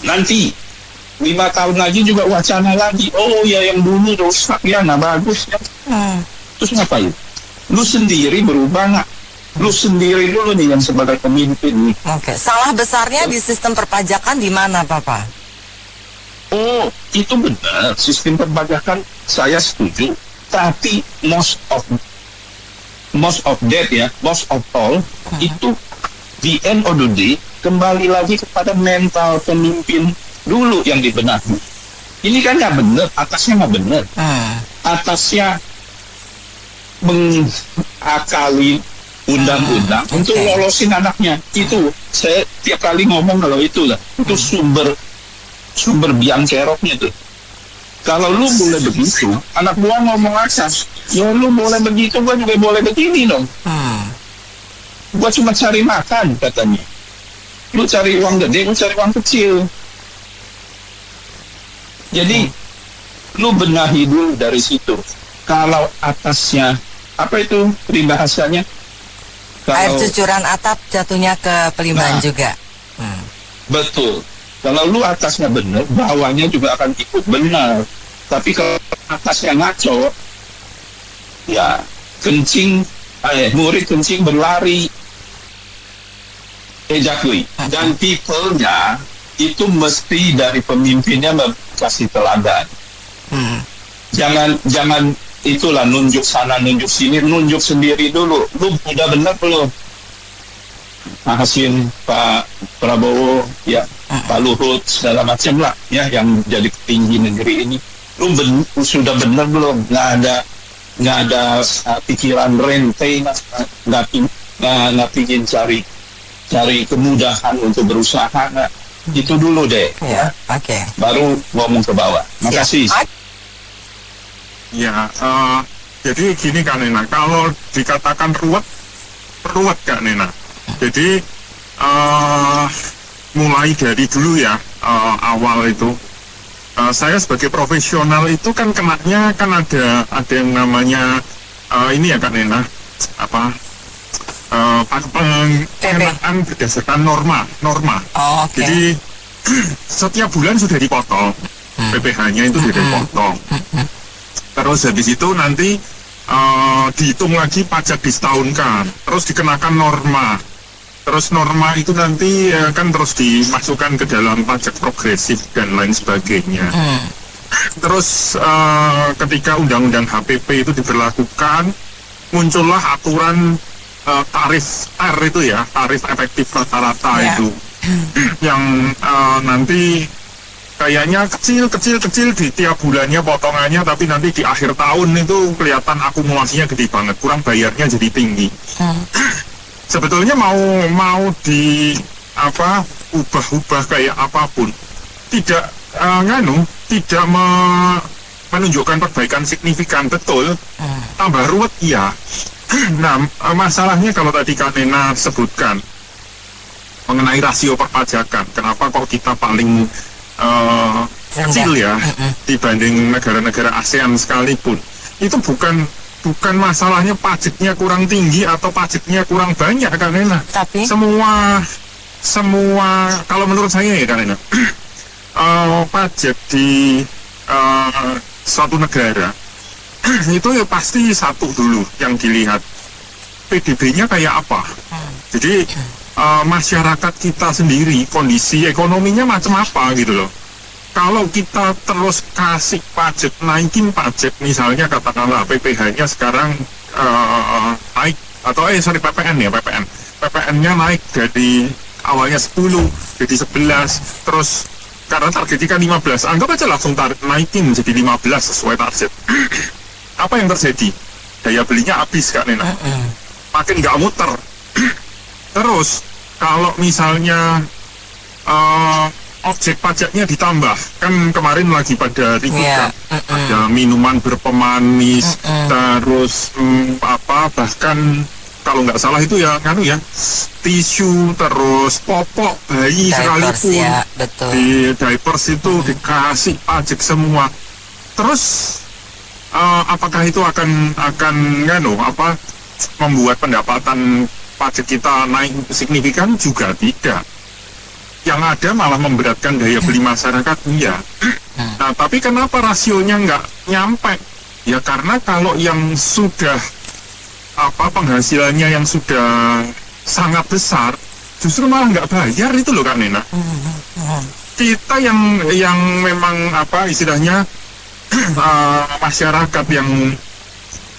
Nanti 5 tahun lagi juga wacana lagi. Oh ya yang dulu rusak ya, nah bagus ya. Terus ngapain? Lu sendiri berubah nggak? Lu sendiri dulu nih yang sebagai pemimpin nih. Salah besarnya di sistem perpajakan di mana, Papa? Oh, itu benar. Sistem perpajakan saya setuju. Tapi most of all itu di end of the day kembali lagi kepada mental pemimpin dulu yang dibenahi. Ini kan nggak benar, atasnya nggak benar. Atasnya mengakali undang-undang untuk lolosin anaknya. Itu saya tiap kali ngomong kalau itulah itu sumber biang keroknya tuh. Kalau lu boleh begitu, anak gua ngomong asas, ya lu boleh begitu, gua juga boleh begini dong. Gua cuma cari makan katanya. Lu cari uang gede, gua cari uang kecil. Jadi lu benahi dulu dari situ. Kalau atasnya apa itu peribahasanya? Air cucuran atap jatuhnya ke pelimban juga. Betul. Kalau lu atasnya benar, bawahnya juga akan ikut benar. Tapi kalau atasnya ngaco, ya murid kencing berlari. Exactly. Dan people-nya itu mesti dari pemimpinnya kasih teladan. Jangan itulah nunjuk sana nunjuk sini, nunjuk sendiri dulu. Lu udah benar belum? Hasil Pak Prabowo ya, Pak Luhut segala macam lah ya yang jadi petinggi negeri ini. Lu sudah benar belum? Nggak ada pikiran rente, nggak pingin cari kemudahan untuk berusaha, nggak. Itu dulu deh ya. Baru ngomong ke bawah. Makasih. Ya, jadi gini Kak Nena, kalau dikatakan ruwet Kak Nena. Jadi mulai dari dulu ya, awal itu saya sebagai profesional itu kan kenanya kan ada yang namanya ini ya Kak Nena, pengenaan berdasarkan norma. Jadi setiap bulan sudah dipotong, PPh-nya itu sudah dipotong. Terus habis itu nanti dihitung lagi pajak disetahunkan, terus dikenakan norma. Terus norma itu nanti kan terus dimasukkan ke dalam pajak progresif dan lain sebagainya. Terus ketika undang-undang HPP itu diberlakukan, muncullah aturan tarif R itu ya, tarif efektif rata-rata itu, yang nanti kayaknya kecil di tiap bulannya potongannya, tapi nanti di akhir tahun itu kelihatan akumulasinya gede banget, kurang bayarnya jadi tinggi. Sebetulnya mau di ubah kayak apapun, tidak tidak menunjukkan perbaikan signifikan, betul. Tambah ruwet iya. Nah, masalahnya kalau tadi Kak Nena sebutkan mengenai rasio perpajakan, kenapa kok kita paling kecil ya dibanding negara-negara ASEAN sekalipun, itu bukan masalahnya pajaknya kurang tinggi atau pajaknya kurang banyak Kak Nena. Tapi semua kalau menurut saya ya Kak Nena, pajak di suatu negara itu ya pasti satu dulu yang dilihat, PDB-nya kayak apa. Jadi masyarakat kita sendiri kondisi ekonominya macam apa gitu loh. Kalau kita terus kasih pajak, naikin pajak, misalnya katakanlah PPh-nya sekarang naik, atau PPN-nya naik dari awalnya 10 jadi 11, terus karena targetnya kan 15, anggap aja langsung naikin jadi 15 sesuai target. Apa yang terjadi? Daya belinya habis Kak Nena, makin nggak muter. Terus kalau misalnya objek pajaknya ditambah, kan kemarin lagi pada ribut kan, ada minuman berpemanis, terus bahkan kalau nggak salah itu ya tisu, terus popok bayi sekalipun ya, betul. Di diapers itu dikasih pajak semua. Terus apakah itu akan membuat pendapatan pajak kita naik signifikan? Juga tidak. Yang ada malah memberatkan daya beli masyarakat, iya. Nah, tapi kenapa rasionya nggak nyampe? Ya karena kalau yang sudah penghasilannya yang sudah sangat besar, justru malah nggak bayar itu loh Kak Nena. Kita yang memang istilahnya masyarakat yang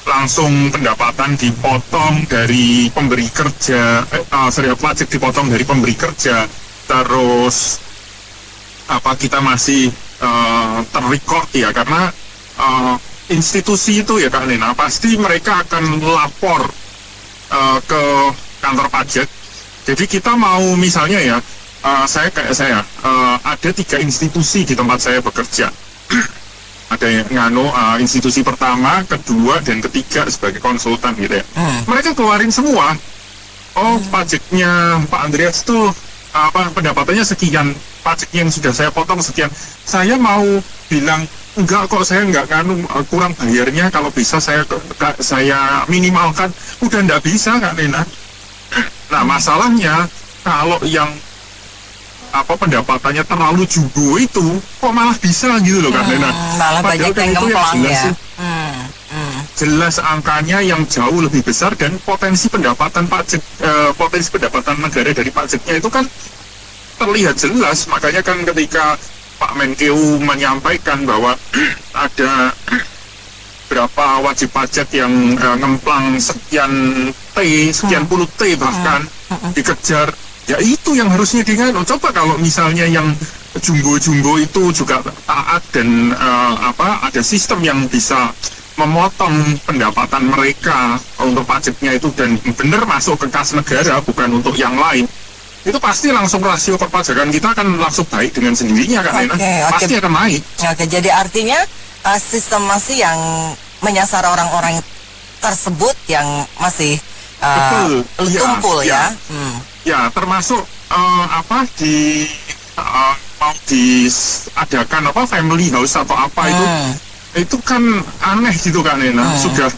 langsung pendapatan dipotong dari pemberi kerja, pajak dipotong dari pemberi kerja. Terus kita masih terrecord ya, karena institusi itu ya Kak Nena pasti mereka akan lapor ke kantor pajak. Jadi kita mau misalnya ya, saya ada 3 institusi di tempat saya bekerja. Ada institusi pertama, kedua, dan ketiga sebagai konsultan gitu ya. Mereka keluarin semua. Pajaknya Pak Andreas tuh pendapatannya sekian, pajak yang sudah saya potong sekian. Saya mau bilang enggak kok, saya enggak kurang bayarnya, kalau bisa saya minimalkan, udah enggak bisa Kak Nena. Nah masalahnya kalau yang pendapatannya terlalu jumbo itu kok malah bisa gitu loh Kak Nena. Malah banyak yang ngemplang ya. Jelas angkanya yang jauh lebih besar, dan potensi pendapatan negara dari pajaknya itu kan terlihat jelas. Makanya kan ketika Pak Menkeu menyampaikan bahwa ada berapa wajib pajak yang ngemplang sekian puluh T bahkan dikejar, ya itu yang harusnya coba kalau misalnya yang jumbo-jumbo itu juga taat dan ada sistem yang bisa memotong pendapatan mereka untuk pajaknya itu dan benar masuk ke kas negara, bukan untuk yang lain, itu pasti langsung rasio perpajakan kita akan langsung baik dengan sendirinya Kak Nena. Pasti akan naik. Jadi artinya sistemasi yang menyasar orang-orang tersebut yang masih tumpul ya. Ya, termasuk mau diadakan family house atau apa itu kan aneh gitu kan sudah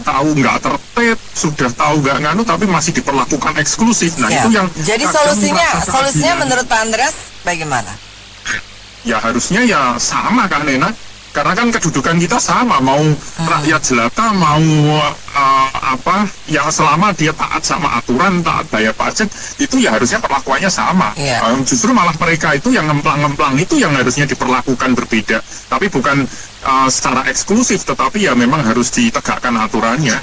tahu nggak tertib, sudah tahu nggak nganu tapi masih diperlakukan eksklusif. Nah itu yang jadi solusinya menurut Pak Andreas bagaimana? Ya harusnya ya sama kan karena kan kedudukan kita sama, mau rakyat jelata mau yang selama dia taat sama aturan, taat bayar pajak, itu ya harusnya perlakuannya sama. Justru malah mereka itu yang ngemplang-ngemplang itu yang harusnya diperlakukan berbeda, tapi bukan secara eksklusif, tetapi ya memang harus ditegakkan aturannya.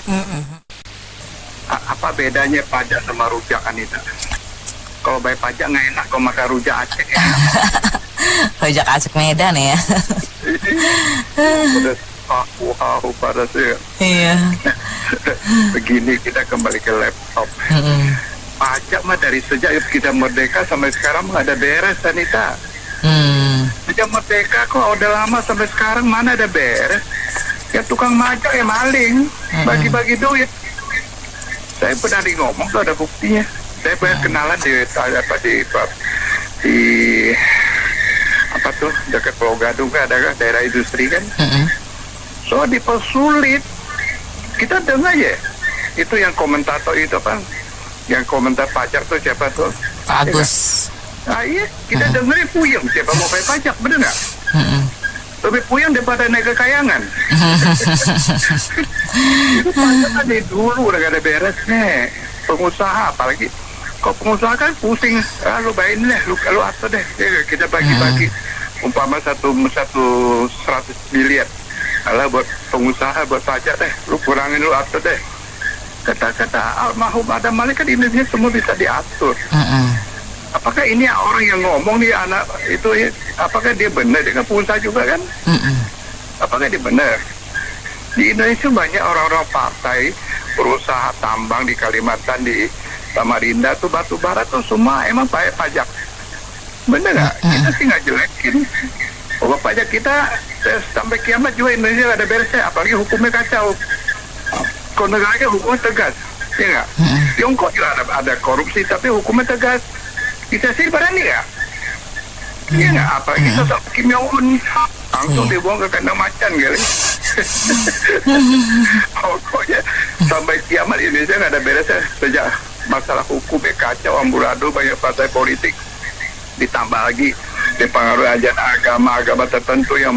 Apa bedanya pajak sama rujak, Anita? Kalau bayar pajak nggak enak, kalau makan rujak Aceh enak. Rujak Aceh Medan ya. Wow, pada sih. Iya. Begini, kita kembali ke laptop. Pajak mah dari sejak kita merdeka sampai sekarang nggak ada beres, Anita. Sejak merdeka kok udah lama sampai sekarang mana ada beres. Ya tukang pajak ya maling, bagi-bagi duit. Saya pernah ngomong tuh ada buktinya. Saya banyak kenalan di dekat Pulau Gadung kan ada daerah industri kan. So dipersulit. Kita dengar ya. Itu yang komentator itu kan, yang komentar pajak tuh siapa tuh? Pak Agus. Iya, kita dengerin puyeng siapa mau bayar pajak, bener nggak? Lebih puyeng daripada naik kekayangan. Itu pajak ada dulu udah gak ada beresnya. Pengusaha apalagi. Kalau pengusaha kan pusing, lu bayarin deh, lu atur deh, kita bagi-bagi. Umpama satu 100 miliar. Alah buat pengusaha, buat pajak deh, lu kurangin, lu atur deh. Kata-kata almarhum Adam Malik kan Indonesia semua bisa diatur. Apakah ini orang yang ngomong nih anak itu, apakah dia benar? Dia kan pengusaha juga kan? Apakah dia benar? Di Indonesia banyak orang-orang partai, perusaha tambang di Kalimantan, di Samarinda tuh, batu bara tuh semua emang bayar pajak. Bener nggak? Kita sih nggak jelekin. Kalau pajak kita sampai kiamat juga Indonesia nggak ada beresnya, apalagi hukumnya kacau. Kalau negaranya hukumnya tegas, ya nggak? Tiongkok juga ada korupsi tapi hukumnya tegas. Kita sih berani ya? Iya nggak? Apalagi kita Kim Jong Un langsung dibuang ke kandang macan kali. Pokoknya sampai kiamat Indonesia nggak ada beresnya sejak masalah hukum kacau, amburadul, banyak partai politik, ditambah lagi dipengaruhi ajaran agama tertentu yang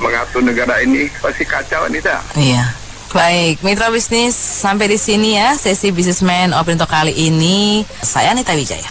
mengatur negara ini, pasti kacau nih dah. Iya. Baik, mitra bisnis, sampai di sini ya sesi Businessman Open untuk kali ini. Saya Anita Wijaya.